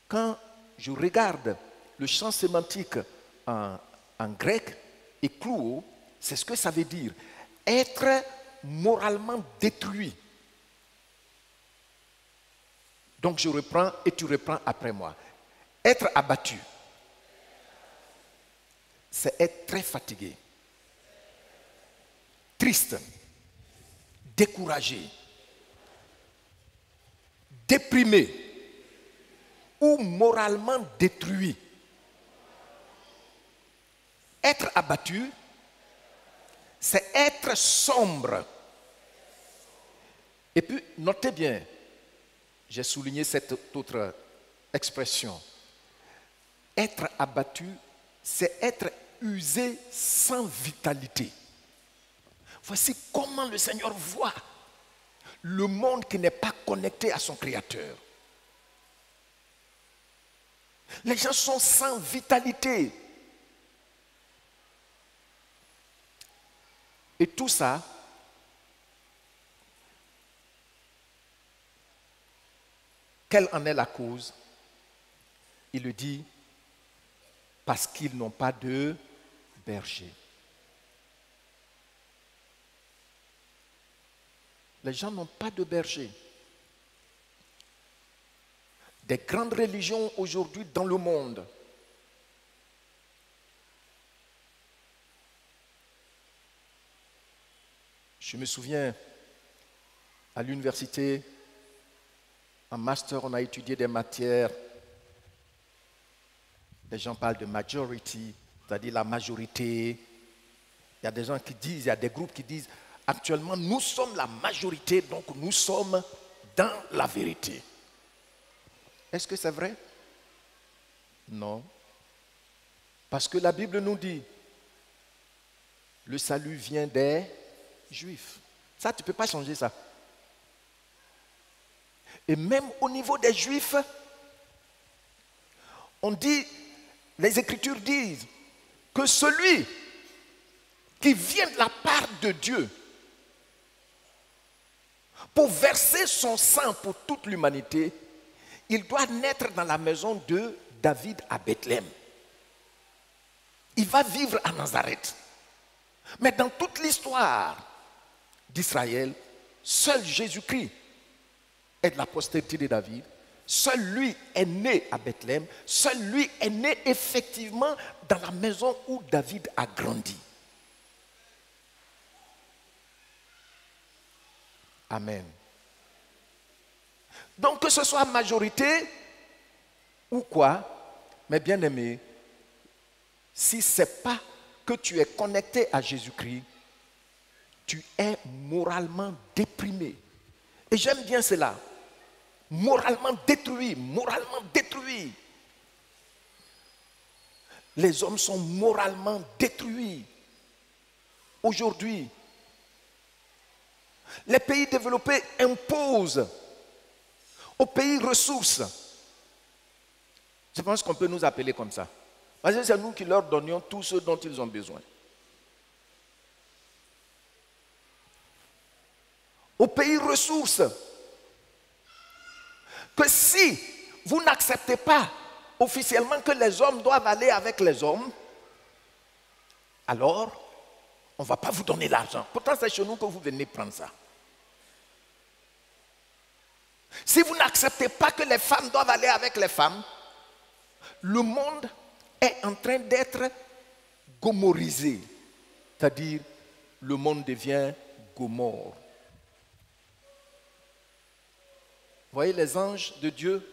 Quand je regarde le champ sémantique en grec, eklouo, c'est ce que ça veut dire. Être moralement détruit. Donc je reprends et tu reprends après moi. Être abattu, c'est être très fatigué, triste, découragé, déprimé ou moralement détruit. Être abattu, c'est être sombre. Et puis, notez bien, j'ai souligné cette autre expression. Être abattu, c'est être usé sans vitalité. Voici comment le Seigneur voit le monde qui n'est pas connecté à son Créateur. Les gens sont sans vitalité. Et tout ça, quelle en est la cause? Il le dit, parce qu'ils n'ont pas de berger. Les gens n'ont pas de berger. Des grandes religions aujourd'hui dans le monde je me souviens, à l'université, en master, on a étudié des matières. Les gens parlent de majority, c'est-à-dire la majorité. Il y a des gens qui disent, il y a des groupes qui disent, actuellement, nous sommes la majorité, donc nous sommes dans la vérité. Est-ce que c'est vrai? Non. Parce que la Bible nous dit, le salut vient des Juifs. Ça, tu ne peux pas changer ça. Et même au niveau des Juifs, on dit, les Écritures disent que celui qui vient de la part de Dieu pour verser son sang pour toute l'humanité, il doit naître dans la maison de David à Bethléem. Il va vivre à Nazareth. Mais dans toute l'histoire d'Israël, seul Jésus-Christ est de la postérité de David. Seul lui est né à Bethléem. Seul lui est né effectivement dans la maison où David a grandi. Amen. Donc que ce soit majorité ou quoi, mes bien-aimés, si ce n'est pas que tu es connecté à Jésus-Christ, tu es moralement déprimé. Et j'aime bien cela. Moralement détruit, moralement détruit. Les hommes sont moralement détruits. Aujourd'hui, les pays développés imposent aux pays ressources. Je pense qu'on peut nous appeler comme ça. Parce que c'est nous qui leur donnions tout ce dont ils ont besoin. Aux pays ressources, que si vous n'acceptez pas officiellement que les hommes doivent aller avec les hommes, alors on ne va pas vous donner l'argent. Pourtant, c'est chez nous que vous venez prendre ça. Si vous n'acceptez pas que les femmes doivent aller avec les femmes, le monde est en train d'être gomorisé. C'est-à-dire, le monde devient Gomorre. Vous voyez, les anges de Dieu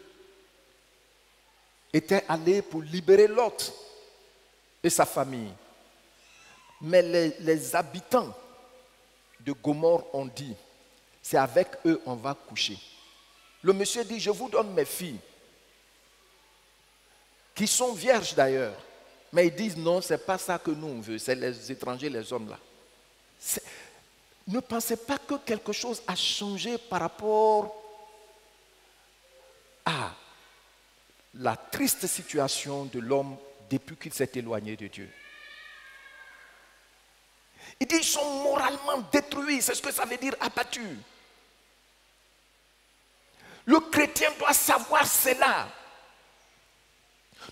étaient allés pour libérer Lot et sa famille. Mais les habitants de Gomorre ont dit, c'est avec eux on va coucher. Le monsieur dit, je vous donne mes filles, qui sont vierges d'ailleurs. Mais ils disent, non, ce n'est pas ça que nous on veut, c'est les étrangers, les hommes là. Ne pensez pas que quelque chose a changé par rapport à la triste situation de l'homme depuis qu'il s'est éloigné de Dieu. Il dit, ils sont moralement détruits, c'est ce que ça veut dire abattus. Le chrétien doit savoir cela.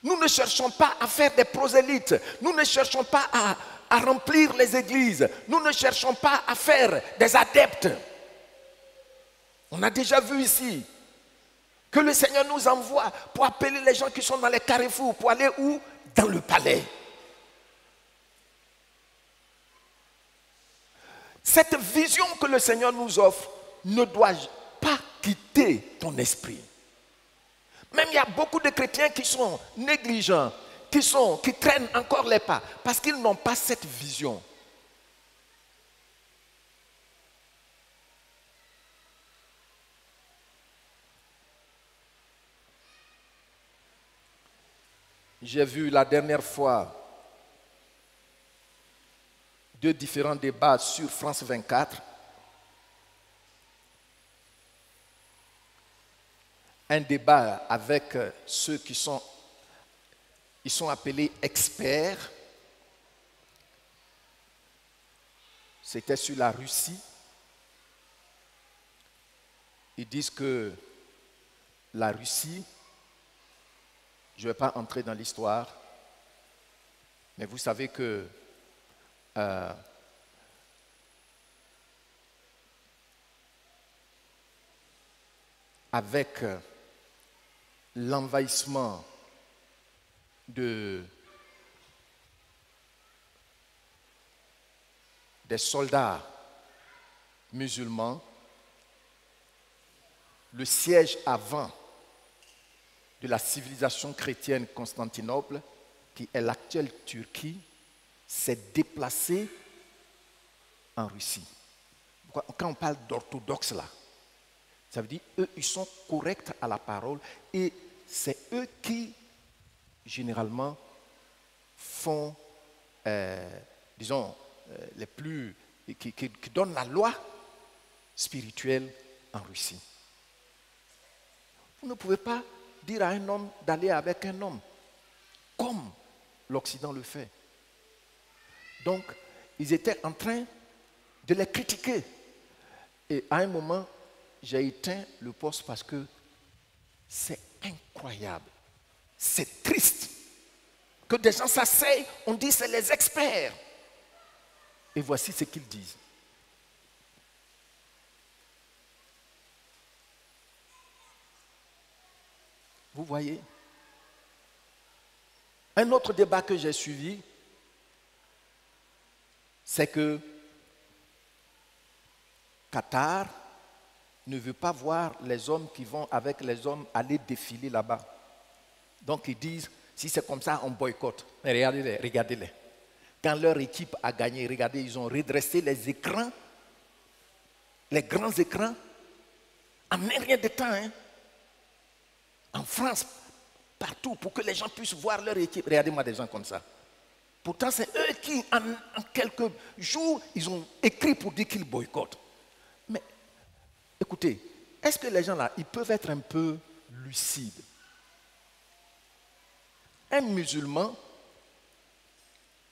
Nous ne cherchons pas à faire des prosélytes. Nous ne cherchons pas à remplir les églises. Nous ne cherchons pas à faire des adeptes. On a déjà vu ici que le Seigneur nous envoie pour appeler les gens qui sont dans les carrefours, pour aller où? Dans le palais. Cette vision que le Seigneur nous offre ne doit pas quitter ton esprit. Même il y a beaucoup de chrétiens qui sont négligents, qui traînent encore les pas, parce qu'ils n'ont pas cette vision. J'ai vu la dernière fois 2 différents débats sur France 24. Un débat avec ceux qui sont appelés experts. C'était sur la Russie. Ils disent que la Russie, je ne vais pas entrer dans l'histoire, mais vous savez que avec l'envahissement des soldats musulmans, le siège avant de la civilisation chrétienne Constantinople, qui est l'actuelle Turquie, s'est déplacé en Russie. Quand on parle d'orthodoxes là, ça veut dire eux, ils sont corrects à la parole et c'est eux qui, généralement, font, qui donnent la loi spirituelle en Russie. Vous ne pouvez pas dire à un homme d'aller avec un homme, comme l'Occident le fait. Donc, ils étaient en train de les critiquer. Et à un moment, j'ai éteint le poste parce que c'est incroyable. C'est triste que des gens s'asseyent, on dit c'est les experts. Et voici ce qu'ils disent. Vous voyez? Un autre débat que j'ai suivi, c'est que Qatar ne veut pas voir les hommes qui vont avec les hommes aller défiler là-bas. Donc ils disent, si c'est comme ça, on boycotte. Mais regardez-les, regardez-les. Quand leur équipe a gagné, regardez, ils ont redressé les écrans, les grands écrans, en un rien de temps, hein. En France, partout, pour que les gens puissent voir leur équipe. Regardez-moi des gens comme ça. Pourtant, c'est eux qui, en quelques jours, ils ont écrit pour dire qu'ils boycottent. Mais, écoutez, est-ce que les gens là, ils peuvent être un peu lucides? Un musulman,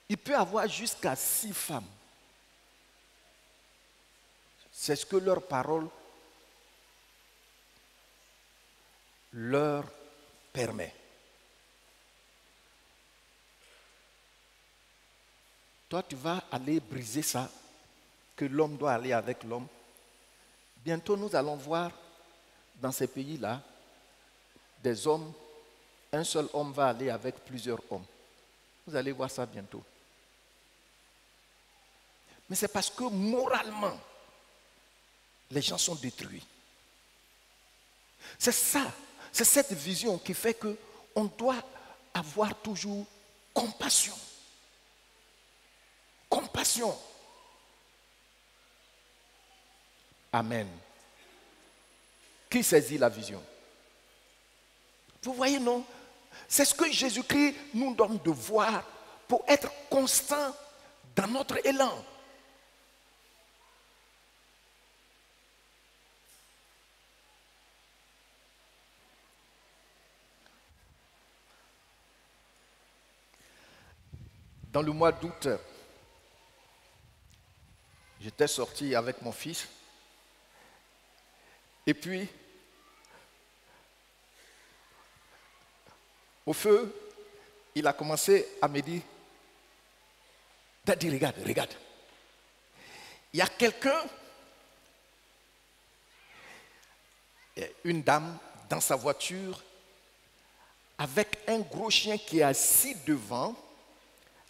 il peut avoir jusqu'à 6 femmes. C'est ce que leur parole leur permet. Toi, tu vas aller briser ça, que l'homme doit aller avec l'homme. Bientôt, nous allons voir dans ces pays-là des hommes, un seul homme va aller avec plusieurs hommes. Vous allez voir ça bientôt. Mais c'est parce que moralement, les gens sont détruits. C'est ça, c'est cette vision qui fait qu'on doit avoir toujours compassion. Compassion. Amen. Qui saisit la vision? Vous voyez, non? C'est ce que Jésus-Christ nous donne de voir pour être constant dans notre élan. Dans le mois d'août, j'étais sorti avec mon fils. Et puis, Au feu, il a commencé à me dire, Daddy, regarde, regarde. Il y a quelqu'un, une dame dans sa voiture, avec un gros chien qui est assis devant,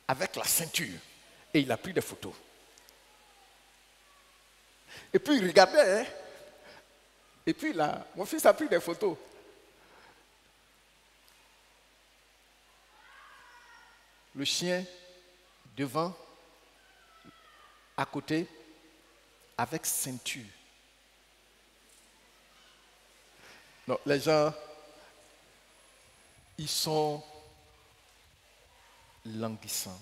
avec la ceinture. Et il a pris des photos. Et puis il regardait, hein? Et puis là, mon fils a pris des photos. Le chien devant, à côté, avec ceinture. Non, les gens, ils sont languissants,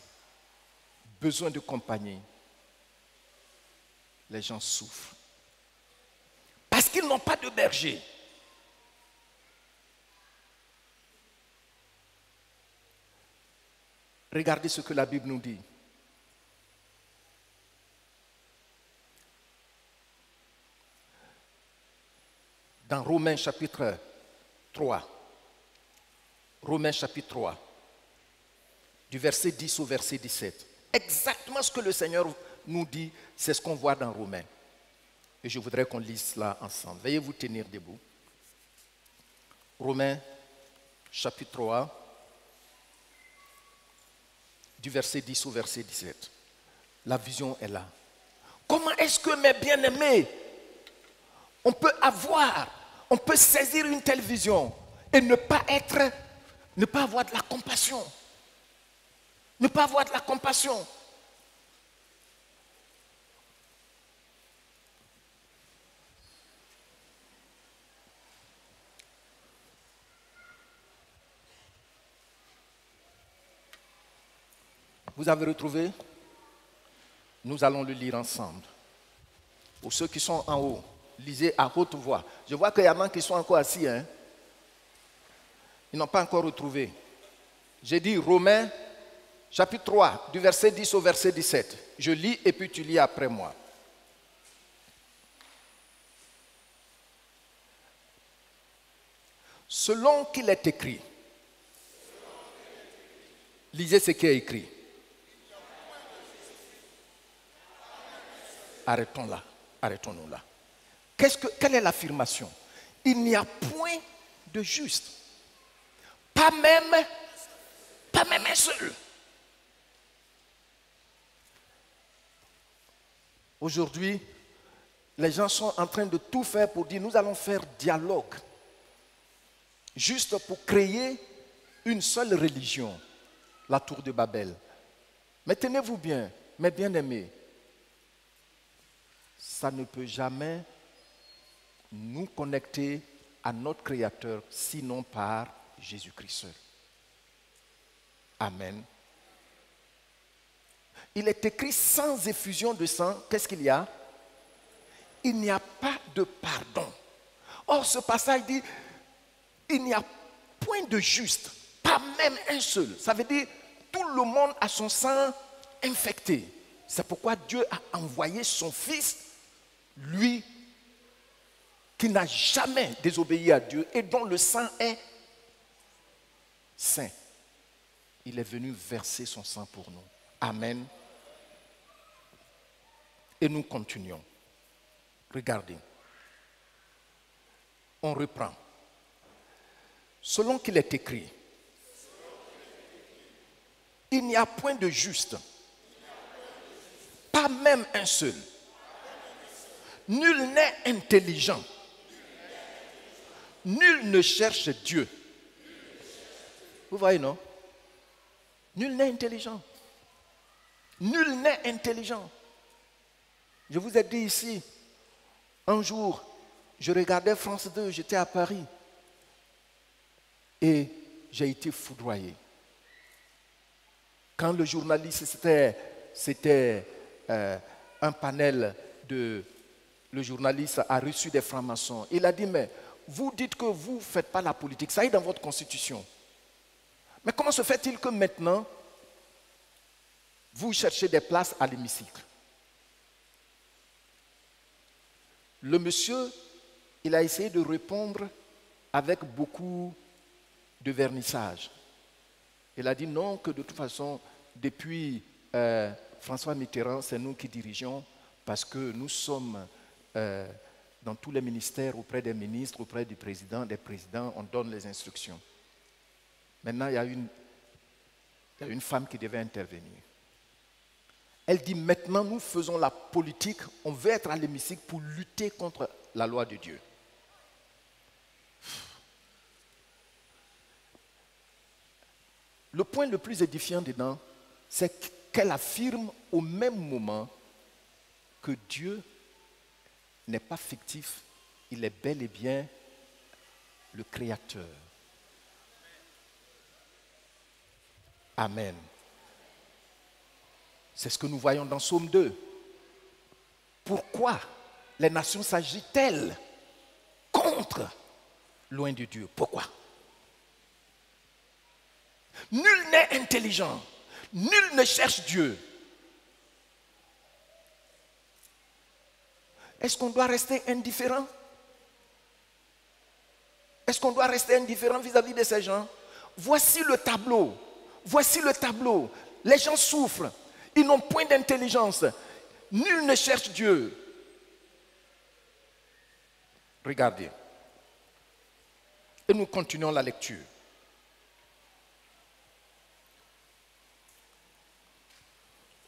besoin de compagnie. Les gens souffrent. Parce qu'ils n'ont pas de berger. Regardez ce que la Bible nous dit. Dans Romains chapitre 3. Romains chapitre 3. Du verset 10 au verset 17. Exactement ce que le Seigneur nous dit, c'est ce qu'on voit dans Romains. Et je voudrais qu'on lise cela ensemble. Veuillez vous tenir debout. Romains chapitre 3. Du verset 10 au verset 17. La vision est là. Comment est-ce que, mes bien-aimés, on peut saisir une telle vision et ne pas avoir de la compassion. Ne pas avoir de la compassion. Vous avez retrouvé? Nous allons le lire ensemble. Pour ceux qui sont en haut, lisez à haute voix. Je vois qu'il y en a qui sont encore assis. Hein? Ils n'ont pas encore retrouvé. J'ai dit Romains, chapitre 3, du verset 10 au verset 17. Je lis et puis tu lis après moi. Selon qu'il est écrit. Lisez ce qui est écrit. Arrêtons-nous là. Quelle est l'affirmation? Il n'y a point de juste. Pas même un seul. Aujourd'hui, les gens sont en train de tout faire pour dire nous allons faire dialogue. Juste pour créer une seule religion, la tour de Babel. Mais tenez-vous bien, mes bien-aimés, ça ne peut jamais nous connecter à notre Créateur, sinon par Jésus-Christ seul. Amen. Il est écrit sans effusion de sang, qu'est-ce qu'il y a? Il n'y a pas de pardon. Or, ce passage dit, il n'y a point de juste, pas même un seul. Ça veut dire, tout le monde a son sang infecté. C'est pourquoi Dieu a envoyé son Fils, lui qui n'a jamais désobéi à Dieu et dont le sang est saint. Il est venu verser son sang pour nous. Amen. Et nous continuons. Regardez. On reprend. Selon qu'il est écrit, il n'y a point de juste, pas même un seul. Nul n'est intelligent. Nul ne cherche Dieu. Vous voyez, non? Nul n'est intelligent. Nul n'est intelligent. Je vous ai dit ici, un jour, je regardais France 2, j'étais à Paris. Et j'ai été foudroyé. Quand le journaliste, c'était un panel le journaliste a reçu des francs-maçons. Il a dit, mais vous dites que vous ne faites pas la politique, ça est dans votre constitution. Mais comment se fait-il que maintenant, vous cherchez des places à l'hémicycle? Le monsieur, il a essayé de répondre avec beaucoup de vernissage. Il a dit non, que de toute façon, depuis François Mitterrand, c'est nous qui dirigeons parce que nous sommes dans tous les ministères, auprès des ministres, auprès du président, des présidents, on donne les instructions. Maintenant, il y a une femme qui devait intervenir. Elle dit, maintenant, nous faisons la politique, on veut être à l'hémicycle pour lutter contre la loi de Dieu. Le point le plus édifiant dedans, c'est qu'elle affirme au même moment que Dieu n'est pas fictif, il est bel et bien le Créateur. Amen. C'est ce que nous voyons dans Psaume 2. Pourquoi les nations s'agitent-elles contre loin de Dieu? Pourquoi? Nul n'est intelligent, nul ne cherche Dieu. Est-ce qu'on doit rester indifférent? Est-ce qu'on doit rester indifférent vis-à-vis de ces gens? Voici le tableau. Voici le tableau. Les gens souffrent. Ils n'ont point d'intelligence. Nul ne cherche Dieu. Regardez. Et nous continuons la lecture.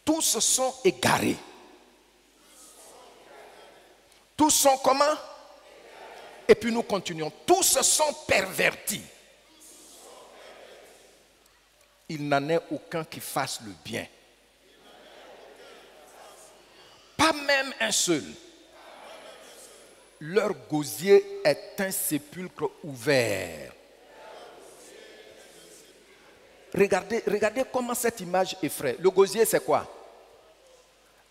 Tous sont égarés. Tous sont comment? Et puis nous continuons. Tous sont pervertis. Il n'en est aucun qui fasse le bien. Pas même un seul. Leur gosier est un sépulcre ouvert. Regardez comment cette image effraie. Le gosier, c'est quoi?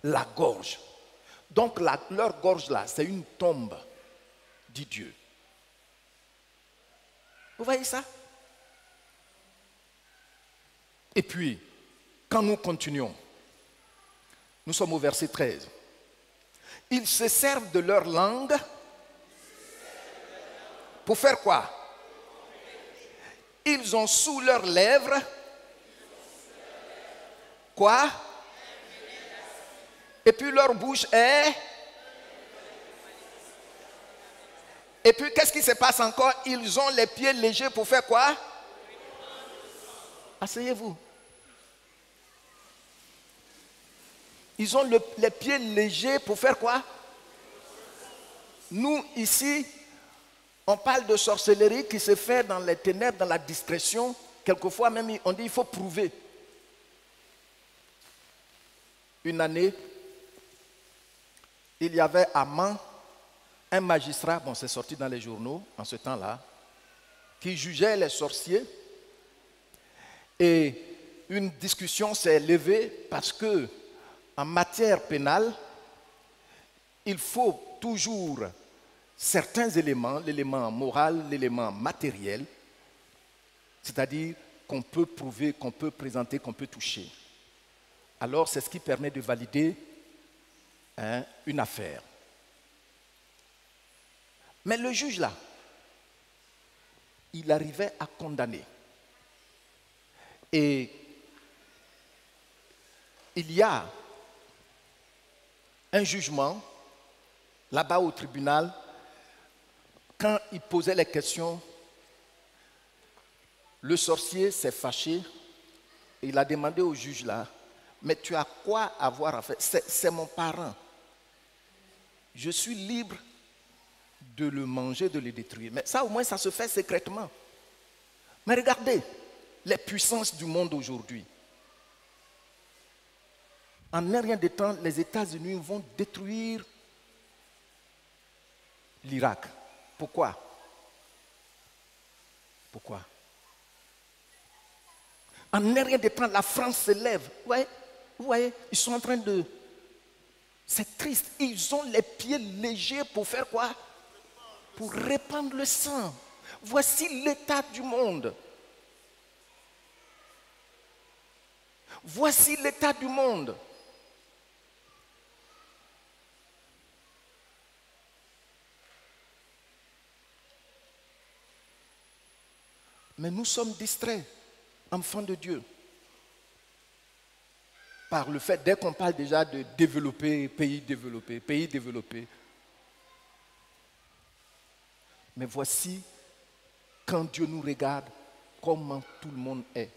La gorge. Donc leur gorge là, c'est une tombe, dit Dieu. Vous voyez ça? Et puis, quand nous continuons, nous sommes au verset 13. Ils se servent de leur langue pour faire quoi? Ils ont sous leurs lèvres quoi? Et puis leur bouche est... Et puis qu'est-ce qui se passe encore? Ils ont les pieds légers pour faire quoi? Asseyez-vous. Ils ont les pieds légers pour faire quoi? Nous, ici, on parle de sorcellerie qui se fait dans les ténèbres, dans la discrétion. Quelquefois même, on dit qu'il faut prouver. Une année, il y avait à Mans un magistrat, bon c'est sorti dans les journaux en ce temps-là, qui jugeait les sorciers. Et une discussion s'est levée parce que en matière pénale, il faut toujours certains éléments, l'élément moral, l'élément matériel, c'est-à-dire qu'on peut prouver, qu'on peut présenter, qu'on peut toucher. Alors c'est ce qui permet de valider une affaire. Mais le juge là, il arrivait à condamner. Et il y a un jugement là-bas au tribunal. Quand il posait les questions, le sorcier s'est fâché et il a demandé au juge là, mais tu as quoi avoir à faire? C'est mon parent. Je suis libre de le manger, de le détruire. Mais ça, au moins, ça se fait secrètement. Mais regardez les puissances du monde aujourd'hui. En un rien de temps, les États-Unis vont détruire l'Irak. Pourquoi? Pourquoi? En un rien de temps, la France se lève. Vous voyez, ils sont en train de... C'est triste. Ils ont les pieds légers pour faire quoi? Pour répandre le sang. Voici l'état du monde. Voici l'état du monde. Mais nous sommes distraits. enfants de Dieu. Par le fait, dès qu'on parle déjà de développer, pays développé. Mais voici, quand Dieu nous regarde, comment tout le monde est.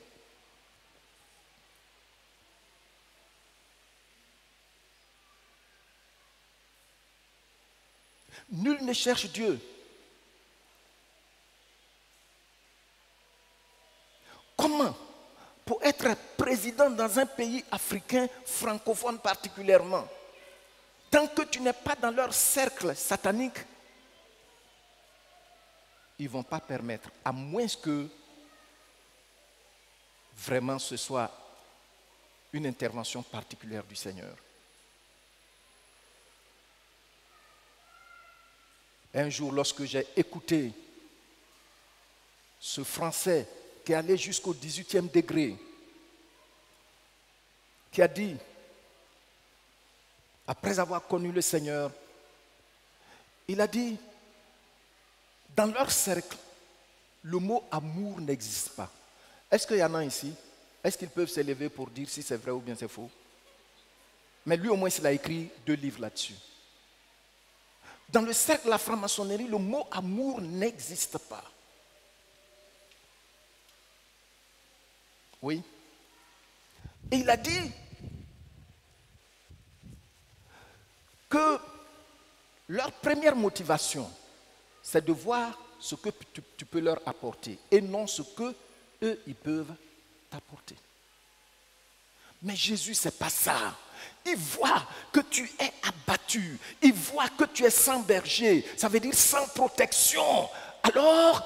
Nul ne cherche Dieu. Comment, pour être président dans un pays africain, francophone particulièrement, tant que tu n'es pas dans leur cercle satanique, ils ne vont pas permettre, à moins que vraiment ce soit une intervention particulière du Seigneur. Un jour, lorsque j'ai écouté ce Français qui allait jusqu'au 18e degré, qui a dit, après avoir connu le Seigneur, il a dit, dans leur cercle, le mot amour n'existe pas. Est-ce qu'il y en a ici? Est-ce qu'ils peuvent s'élever pour dire si c'est vrai ou bien c'est faux? Mais lui au moins, il a écrit 2 livres là-dessus. Dans le cercle de la franc-maçonnerie, le mot amour n'existe pas. Oui. Et il a dit que leur première motivation, c'est de voir ce que tu peux leur apporter et non ce que eux, ils peuvent t'apporter. Mais Jésus, ce n'est pas ça. Il voit que tu es abattu. Il voit que tu es sans berger. Ça veut dire sans protection. Alors,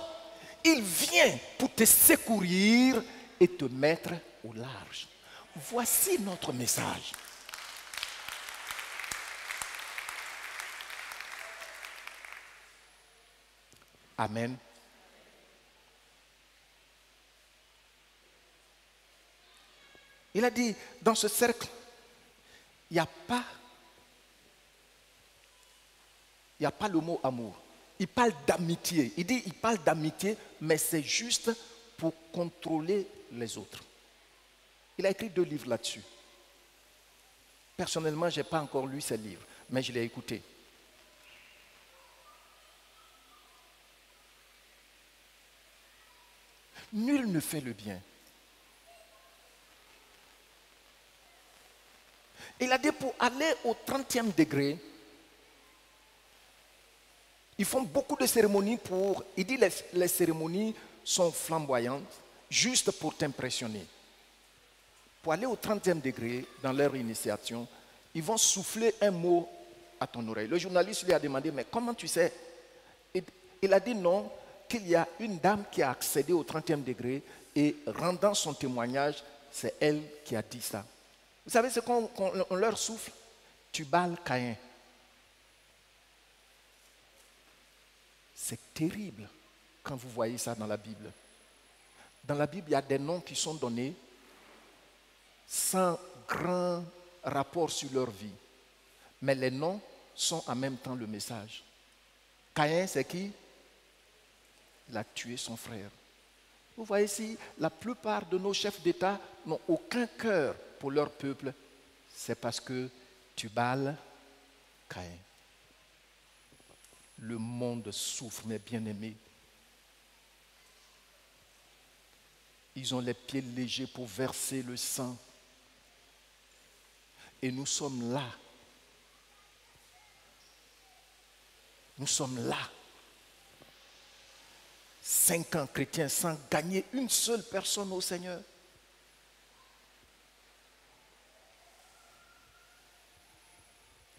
il vient pour te secourir et te mettre au large. Voici notre message. Amen. Il a dit, dans ce cercle, il n'y a pas le mot amour. Il parle d'amitié. Il parle d'amitié, mais c'est juste pour contrôler les autres. Il a écrit 2 livres là-dessus. Personnellement, je n'ai pas encore lu ces livres, mais je l'ai écouté. Nul ne fait le bien. Il a dit pour aller au 30e degré, ils font beaucoup de cérémonies pour... Il dit les cérémonies sont flamboyantes, juste pour t'impressionner. Pour aller au 30e degré, dans leur initiation, ils vont souffler un mot à ton oreille. Le journaliste lui a demandé, mais comment tu sais? Il a dit non, qu'il y a une dame qui a accédé au 30e degré et rendant son témoignage, c'est elle qui a dit ça. Vous savez ce qu'on leur souffle? Tubal Caïn. C'est terrible quand vous voyez ça dans la Bible. Dans la Bible, il y a des noms qui sont donnés sans grand rapport sur leur vie. Mais les noms sont en même temps le message. Caïn, c'est qui? Il a tué son frère. Vous voyez ici, la plupart de nos chefs d'État n'ont aucun cœur pour leur peuple. C'est parce que Tubal Caïn. Le monde souffre, mes bien-aimés. Ils ont les pieds légers pour verser le sang. Et nous sommes là. Nous sommes là. 5 ans chrétiens sans gagner une seule personne au Seigneur.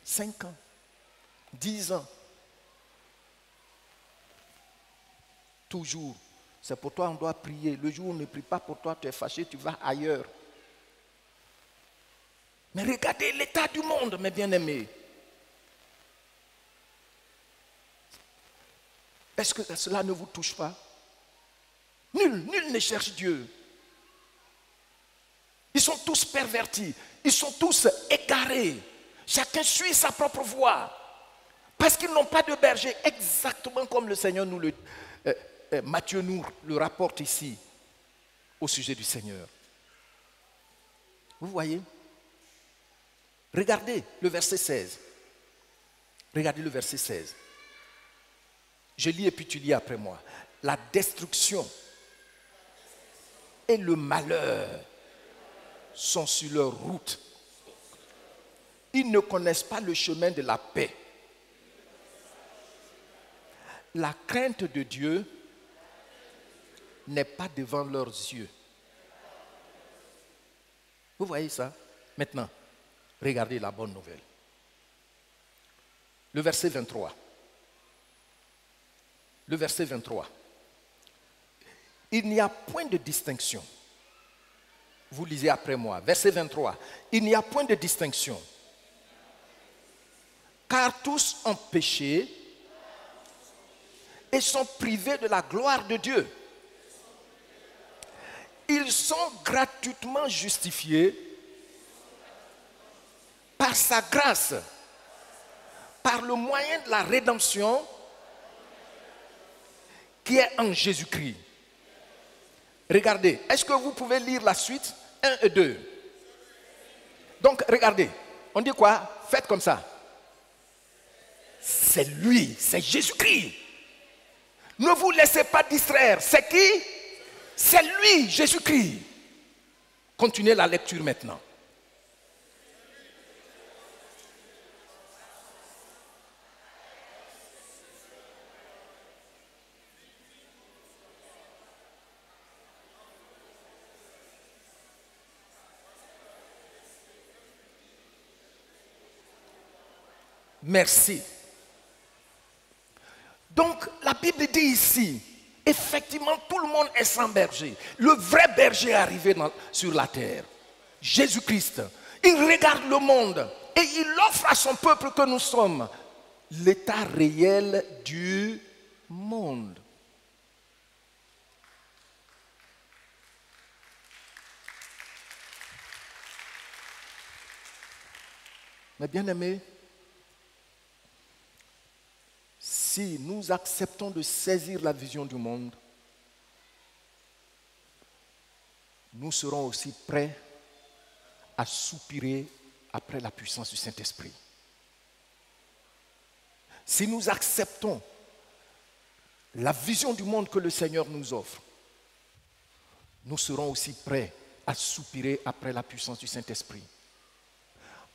« 5 ans, 10 ans. Toujours. C'est pour toi on doit prier. Le jour où on ne prie pas pour toi, tu es fâché, tu vas ailleurs. Mais regardez l'état du monde, mes bien-aimés. Est-ce que cela ne vous touche pas? Nul ne cherche Dieu. Ils sont tous pervertis. Ils sont tous égarés. Chacun suit sa propre voie. Parce qu'ils n'ont pas de berger. Exactement comme le Seigneur nous le... Matthieu nous le rapporte ici. au sujet du Seigneur. Vous voyez? Regardez le verset 16. Regardez le verset 16. Je lis et puis tu lis après moi. La destruction et le malheur sont sur leur route. Ils ne connaissent pas le chemin de la paix. La crainte de Dieu n'est pas devant leurs yeux. Vous voyez ça? Maintenant, regardez la bonne nouvelle. Le verset 23. Le verset 23. Il n'y a point de distinction. Vous lisez après moi. Verset 23. Il n'y a point de distinction. Car tous ont péché et sont privés de la gloire de Dieu. Ils sont gratuitement justifiés par sa grâce, par le moyen de la rédemption qui est en Jésus-Christ. Regardez, est-ce que vous pouvez lire la suite 1 et 2? Donc, regardez, on dit quoi? Faites comme ça. C'est lui, c'est Jésus-Christ. Ne vous laissez pas distraire. C'est qui? C'est lui, Jésus-Christ. Continuez la lecture maintenant. Merci. Donc, la Bible dit ici, effectivement, tout le monde est sans berger. Le vrai berger est arrivé sur la terre. Jésus-Christ. Il regarde le monde et il offre à son peuple que nous sommes l'état réel du monde. Mes bien-aimés, si nous acceptons de saisir la vision du monde, nous serons aussi prêts à soupirer après la puissance du Saint-Esprit. Si nous acceptons la vision du monde que le Seigneur nous offre, nous serons aussi prêts à soupirer après la puissance du Saint-Esprit.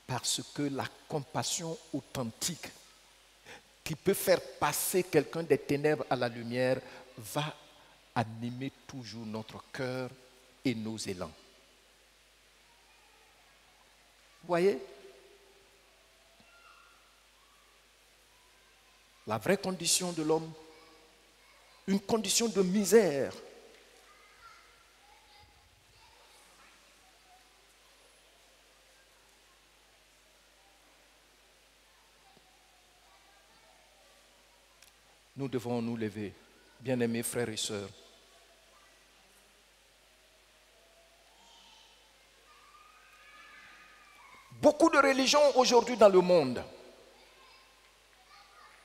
Parce que la compassion authentique qui peut faire passer quelqu'un des ténèbres à la lumière va animer toujours notre cœur et nos élans. Vous voyez? La vraie condition de l'homme, une condition de misère, nous devons nous lever, bien-aimés frères et sœurs. Beaucoup de religions aujourd'hui dans le monde,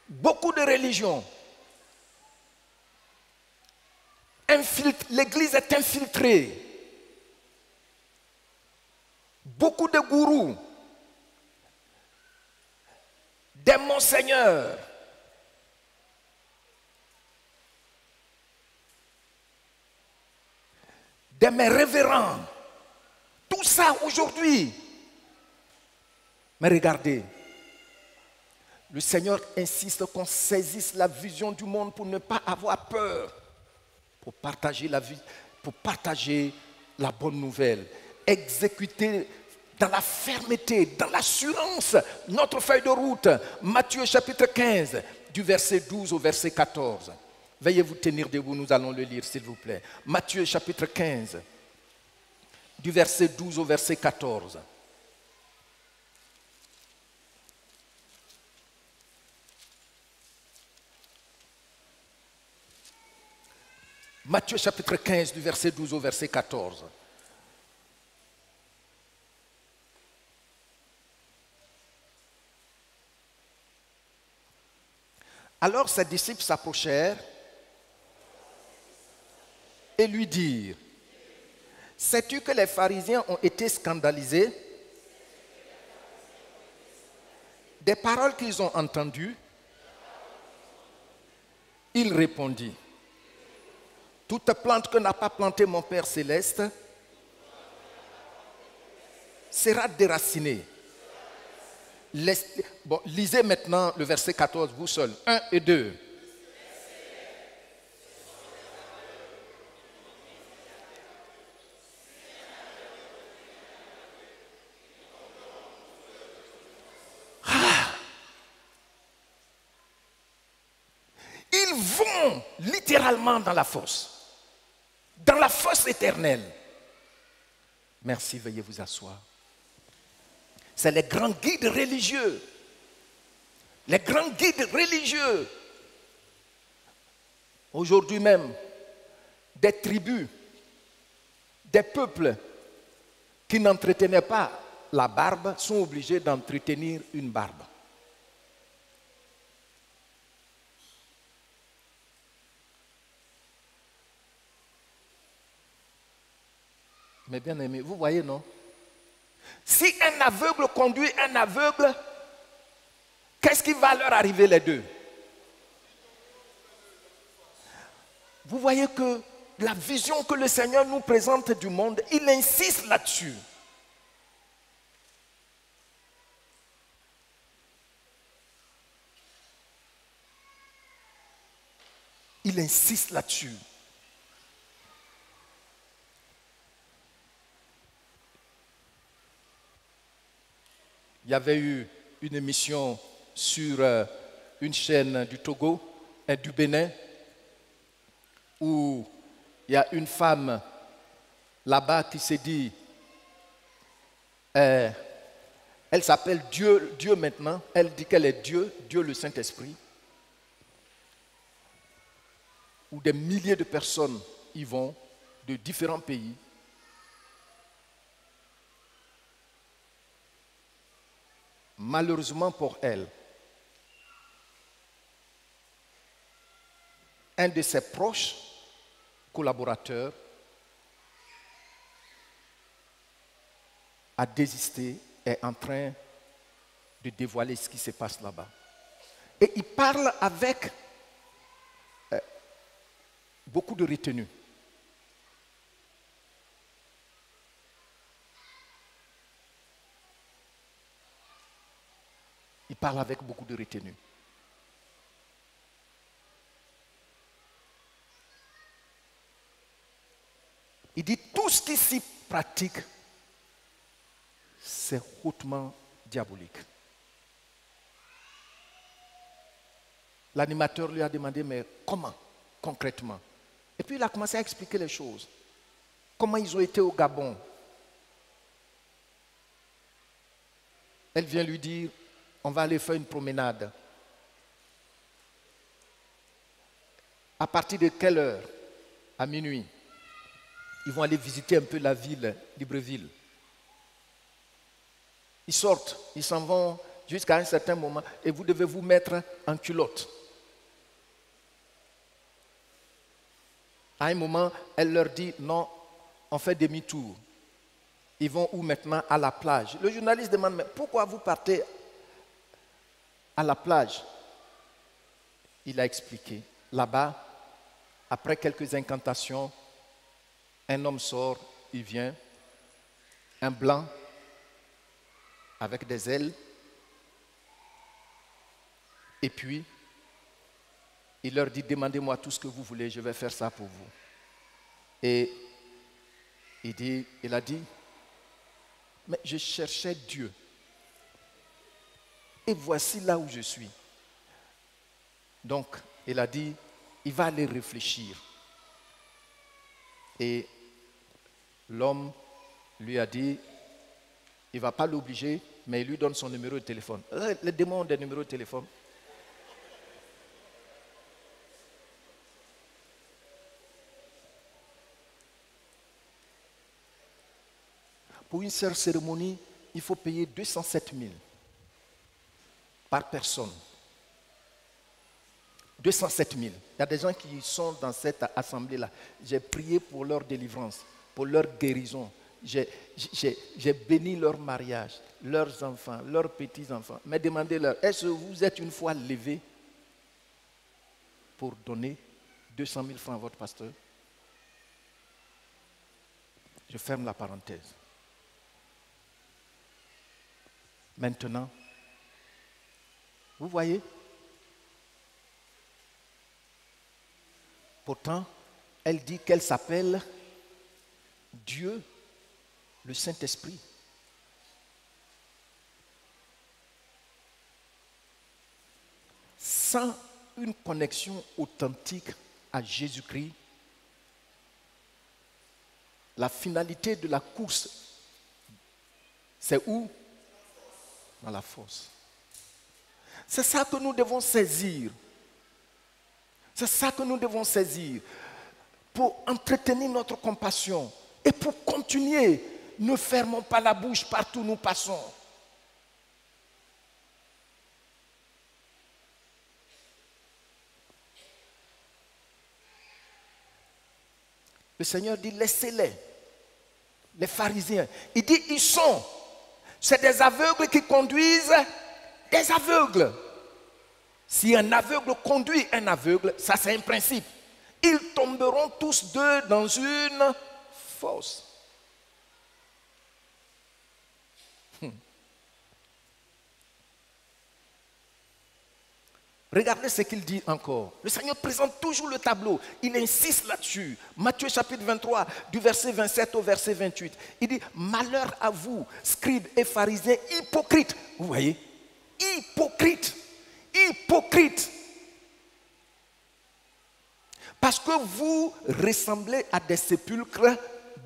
beaucoup de religions, l'Église est infiltrée. Beaucoup de gourous, des monseigneurs, des révérends, tout ça aujourd'hui. Mais regardez, le Seigneur insiste qu'on saisisse la vision du monde pour ne pas avoir peur, pour partager la vie, pour partager la bonne nouvelle, exécuter dans la fermeté, dans l'assurance notre feuille de route. Matthieu chapitre 15, du verset 12 au verset 14. Veuillez vous tenir debout, nous allons le lire s'il vous plaît. Matthieu chapitre 15, du verset 12 au verset 14. Matthieu chapitre 15, du verset 12 au verset 14. Alors ses disciples s'approchèrent et lui dirent: Sais-tu que les pharisiens ont été scandalisés des paroles qu'ils ont entendues? Il répondit, toute plante que n'a pas plantée mon Père céleste sera déracinée. Bon, lisez maintenant le verset 14, vous seul. 1 et 2. Ils vont littéralement dans la fosse éternelle. Merci, veuillez vous asseoir. C'est les grands guides religieux. Les grands guides religieux. Aujourd'hui même, des tribus, des peuples qui n'entretenaient pas la barbe sont obligés d'entretenir une barbe. Mais bien aimé, vous voyez, non? Si un aveugle conduit un aveugle, qu'est-ce qui va leur arriver les deux? Vous voyez que la vision que le Seigneur nous présente du monde, il insiste là-dessus. Il insiste là-dessus. Il y avait eu une émission sur une chaîne du Togo et du Bénin où il y a une femme là-bas qui s'est dit, elle s'appelle Dieu maintenant, elle dit qu'elle est Dieu le Saint-Esprit, où des milliers de personnes y vont de différents pays. Malheureusement pour elle, un de ses proches collaborateurs a désisté et est en train de dévoiler ce qui se passe là-bas. Et il parle avec beaucoup de retenue. Il parle avec beaucoup de retenue. Il dit tout ce qui s'y pratique, c'est hautement diabolique. L'animateur lui a demandé, mais comment, concrètement? Et puis il a commencé à expliquer les choses. Comment ils ont été au Gabon. Elle vient lui dire, on va aller faire une promenade. À partir de quelle heure? À minuit. Ils vont aller visiter un peu la ville, Libreville. Ils sortent, ils s'en vont jusqu'à un certain moment et vous devez vous mettre en culotte. À un moment, elle leur dit, non, on fait demi-tour. Ils vont où maintenant? À la plage. Le journaliste demande, mais pourquoi vous partez à la plage? Il a expliqué. Là-bas, après quelques incantations, un homme sort, il vient, un blanc avec des ailes, et puis il leur dit, demandez-moi tout ce que vous voulez, je vais faire ça pour vous. Et il a dit, mais je cherchais Dieu. Et voici là où je suis. Donc, il a dit, il va aller réfléchir. Et l'homme lui a dit, il ne va pas l'obliger, mais il lui donne son numéro de téléphone. Les démons ont des numéros de téléphone. Pour une seule cérémonie, il faut payer 207 000 par personne. 207 000. Il y a des gens qui sont dans cette assemblée-là. J'ai prié pour leur délivrance. pour leur guérison. J'ai béni leur mariage, leurs enfants, leurs petits-enfants. Mais demandez-leur, est-ce que vous êtes une fois levé pour donner 200 000 francs à votre pasteur? Je ferme la parenthèse. Maintenant, vous voyez? Pourtant, elle dit qu'elle s'appelle Dieu, le Saint-Esprit. Sans une connexion authentique à Jésus-Christ, la finalité de la course, c'est où? Dans la fosse. C'est ça que nous devons saisir. C'est ça que nous devons saisir pour entretenir notre compassion et pour continuer. Ne fermons pas la bouche partout où nous passons. Le Seigneur dit, laissez-les, les pharisiens. Il dit, c'est des aveugles qui conduisent des aveugles. Si un aveugle conduit un aveugle, ça c'est un principe. Ils tomberont tous deux dans une fosse. Regardez ce qu'il dit encore. Le Seigneur présente toujours le tableau. Il insiste là-dessus. Matthieu chapitre 23, du verset 27 au verset 28. Il dit, malheur à vous, scribes et pharisiens hypocrites. Vous voyez? Hypocrites. Hypocrites. Parce que vous ressemblez à des sépulcres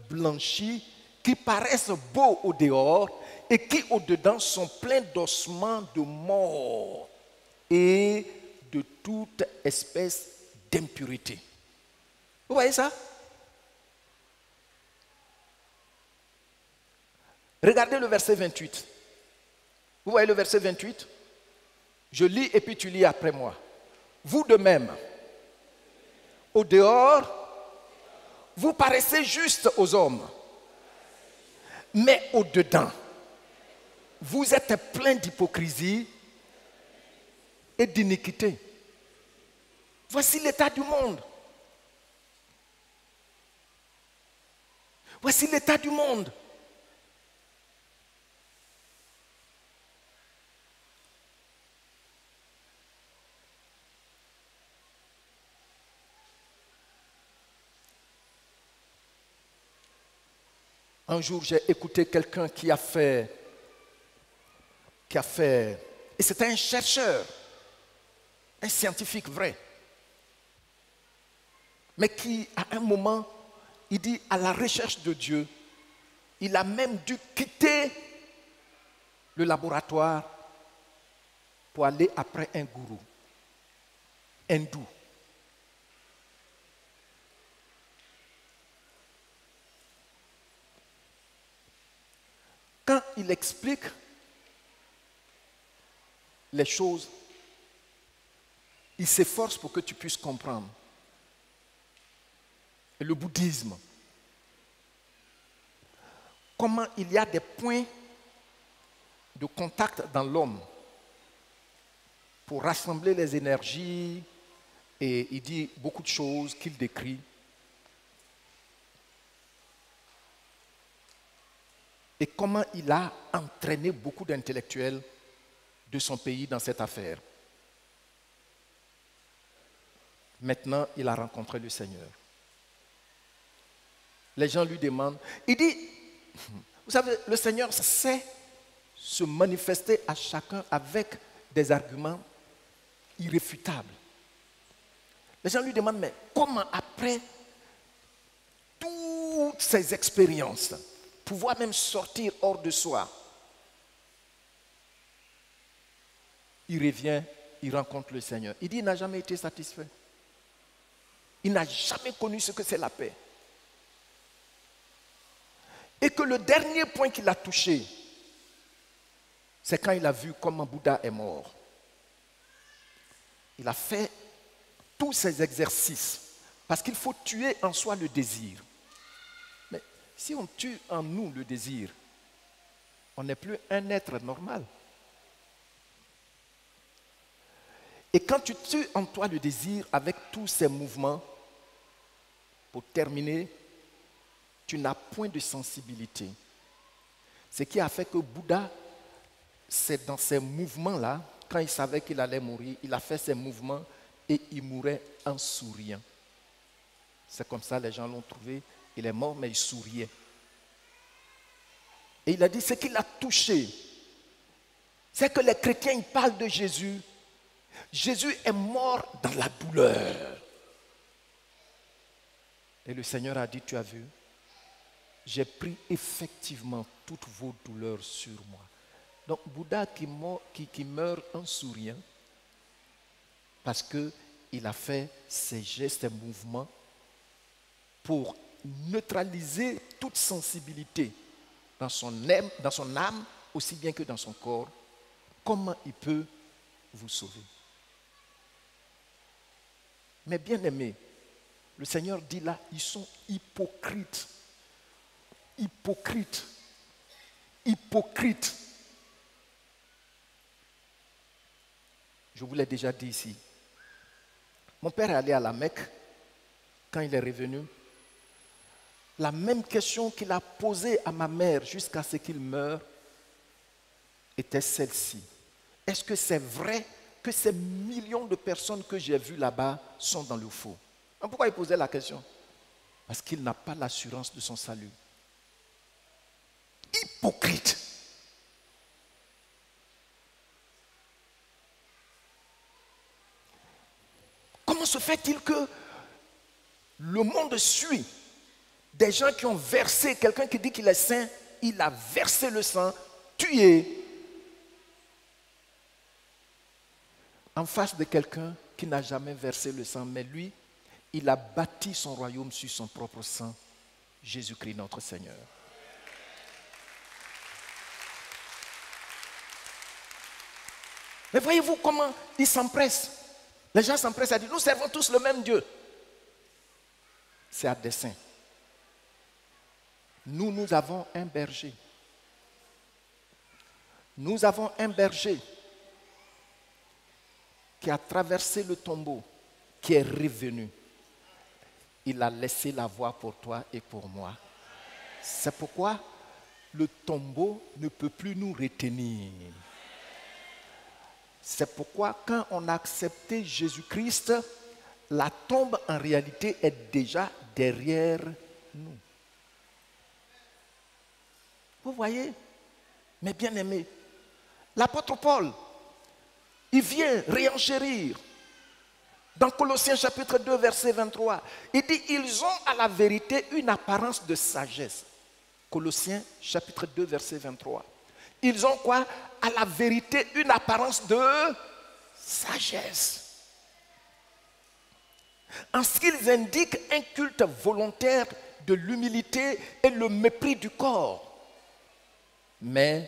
blanchis qui paraissent beaux au dehors et qui au dedans sont pleins d'ossements de mort et de toute espèce d'impureté. Vous voyez ça? Regardez le verset 28. Vous voyez le verset 28? Je lis et puis tu lis après moi. Vous de même, au dehors, vous paraissez juste aux hommes, mais au dedans, vous êtes plein d'hypocrisie et d'iniquité. Voici l'état du monde. Voici l'état du monde. Un jour, j'ai écouté quelqu'un qui a fait, et c'était un chercheur, un scientifique vrai, mais qui, à un moment, il dit, à la recherche de Dieu, il a même dû quitter le laboratoire pour aller après un gourou hindou. Quand il explique les choses, il s'efforce pour que tu puisses comprendre. Et le bouddhisme, comment il y a des points de contact dans l'homme pour rassembler les énergies, et il dit beaucoup de choses qu'il décrit. Et comment il a entraîné beaucoup d'intellectuels de son pays dans cette affaire. Maintenant, il a rencontré le Seigneur. Les gens lui demandent, il dit, vous savez, le Seigneur sait se manifester à chacun avec des arguments irréfutables. Les gens lui demandent, mais comment après toutes ces expériences, pouvoir même sortir hors de soi? Il revient, il rencontre le Seigneur. Il dit, il n'a jamais été satisfait. Il n'a jamais connu ce que c'est la paix. Et que le dernier point qu'il a touché, c'est quand il a vu comment Bouddha est mort. Il a fait tous ces exercices parce qu'il faut tuer en soi le désir. Mais si on tue en nous le désir, on n'est plus un être normal. Et quand tu tues en toi le désir avec tous ces mouvements, pour terminer, tu n'as point de sensibilité. Ce qui a fait que Bouddha, c'est dans ces mouvements-là, quand il savait qu'il allait mourir, il a fait ces mouvements et il mourait en souriant. C'est comme ça les gens l'ont trouvé. Il est mort, mais il souriait. Et il a dit, ce qui l'a touché, c'est que les chrétiens, ils parlent de Jésus. Jésus est mort dans la douleur. Et le Seigneur a dit, tu as vu, j'ai pris effectivement toutes vos douleurs sur moi. Donc Bouddha qui meurt en souriant, parce qu'il a fait ses gestes, ses mouvements, pour neutraliser toute sensibilité dans son âme, aussi bien que dans son corps. Comment il peut vous sauver? Mais bien aimés, le Seigneur dit là, ils sont hypocrites. Hypocrites. Hypocrites. Je vous l'ai déjà dit ici. Mon père est allé à la Mecque. Quand il est revenu, la même question qu'il a posée à ma mère jusqu'à ce qu'il meure était celle-ci. Est-ce que c'est vrai que ces millions de personnes que j'ai vues là-bas sont dans le faux? Pourquoi il posait la question? Parce qu'il n'a pas l'assurance de son salut. Hypocrite. Comment se fait-il que le monde suit des gens qui ont versé, quelqu'un qui dit qu'il est saint, il a versé le sang, tué, en face de quelqu'un qui n'a jamais versé le sang, mais lui, il a bâti son royaume sur son propre sang, Jésus-Christ notre Seigneur. Mais voyez-vous comment ils s'empressent. Les gens s'empressent à dire, nous servons tous le même Dieu. C'est à dessein. Nous avons un berger. Nous avons un berger qui a traversé le tombeau, qui est revenu. Il a laissé la voie pour toi et pour moi. C'est pourquoi le tombeau ne peut plus nous retenir. C'est pourquoi quand on a accepté Jésus-Christ, la tombe en réalité est déjà derrière nous. Vous voyez? Mais bien aimé, l'apôtre Paul, il vient réenchérir dans Colossiens chapitre 2 verset 23. Il dit, ils ont à la vérité une apparence de sagesse. Colossiens chapitre 2 verset 23. Ils ont quoi? À la vérité une apparence de sagesse. En ce qu'ils indiquent un culte volontaire de l'humilité et le mépris du corps. Mais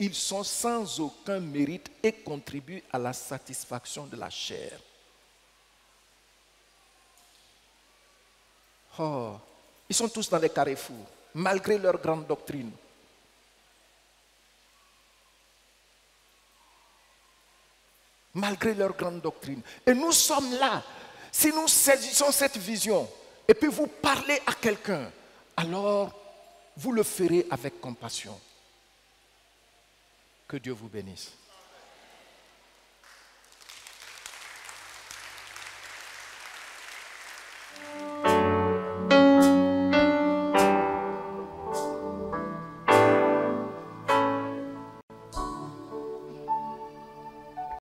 ils sont sans aucun mérite et contribuent à la satisfaction de la chair. Oh, ils sont tous dans les carrefours, malgré leur grande doctrine. Malgré leur grande doctrine. Et nous sommes là. Si nous saisissons cette vision et puis vous parlez à quelqu'un, alors vous le ferez avec compassion. Que Dieu vous bénisse.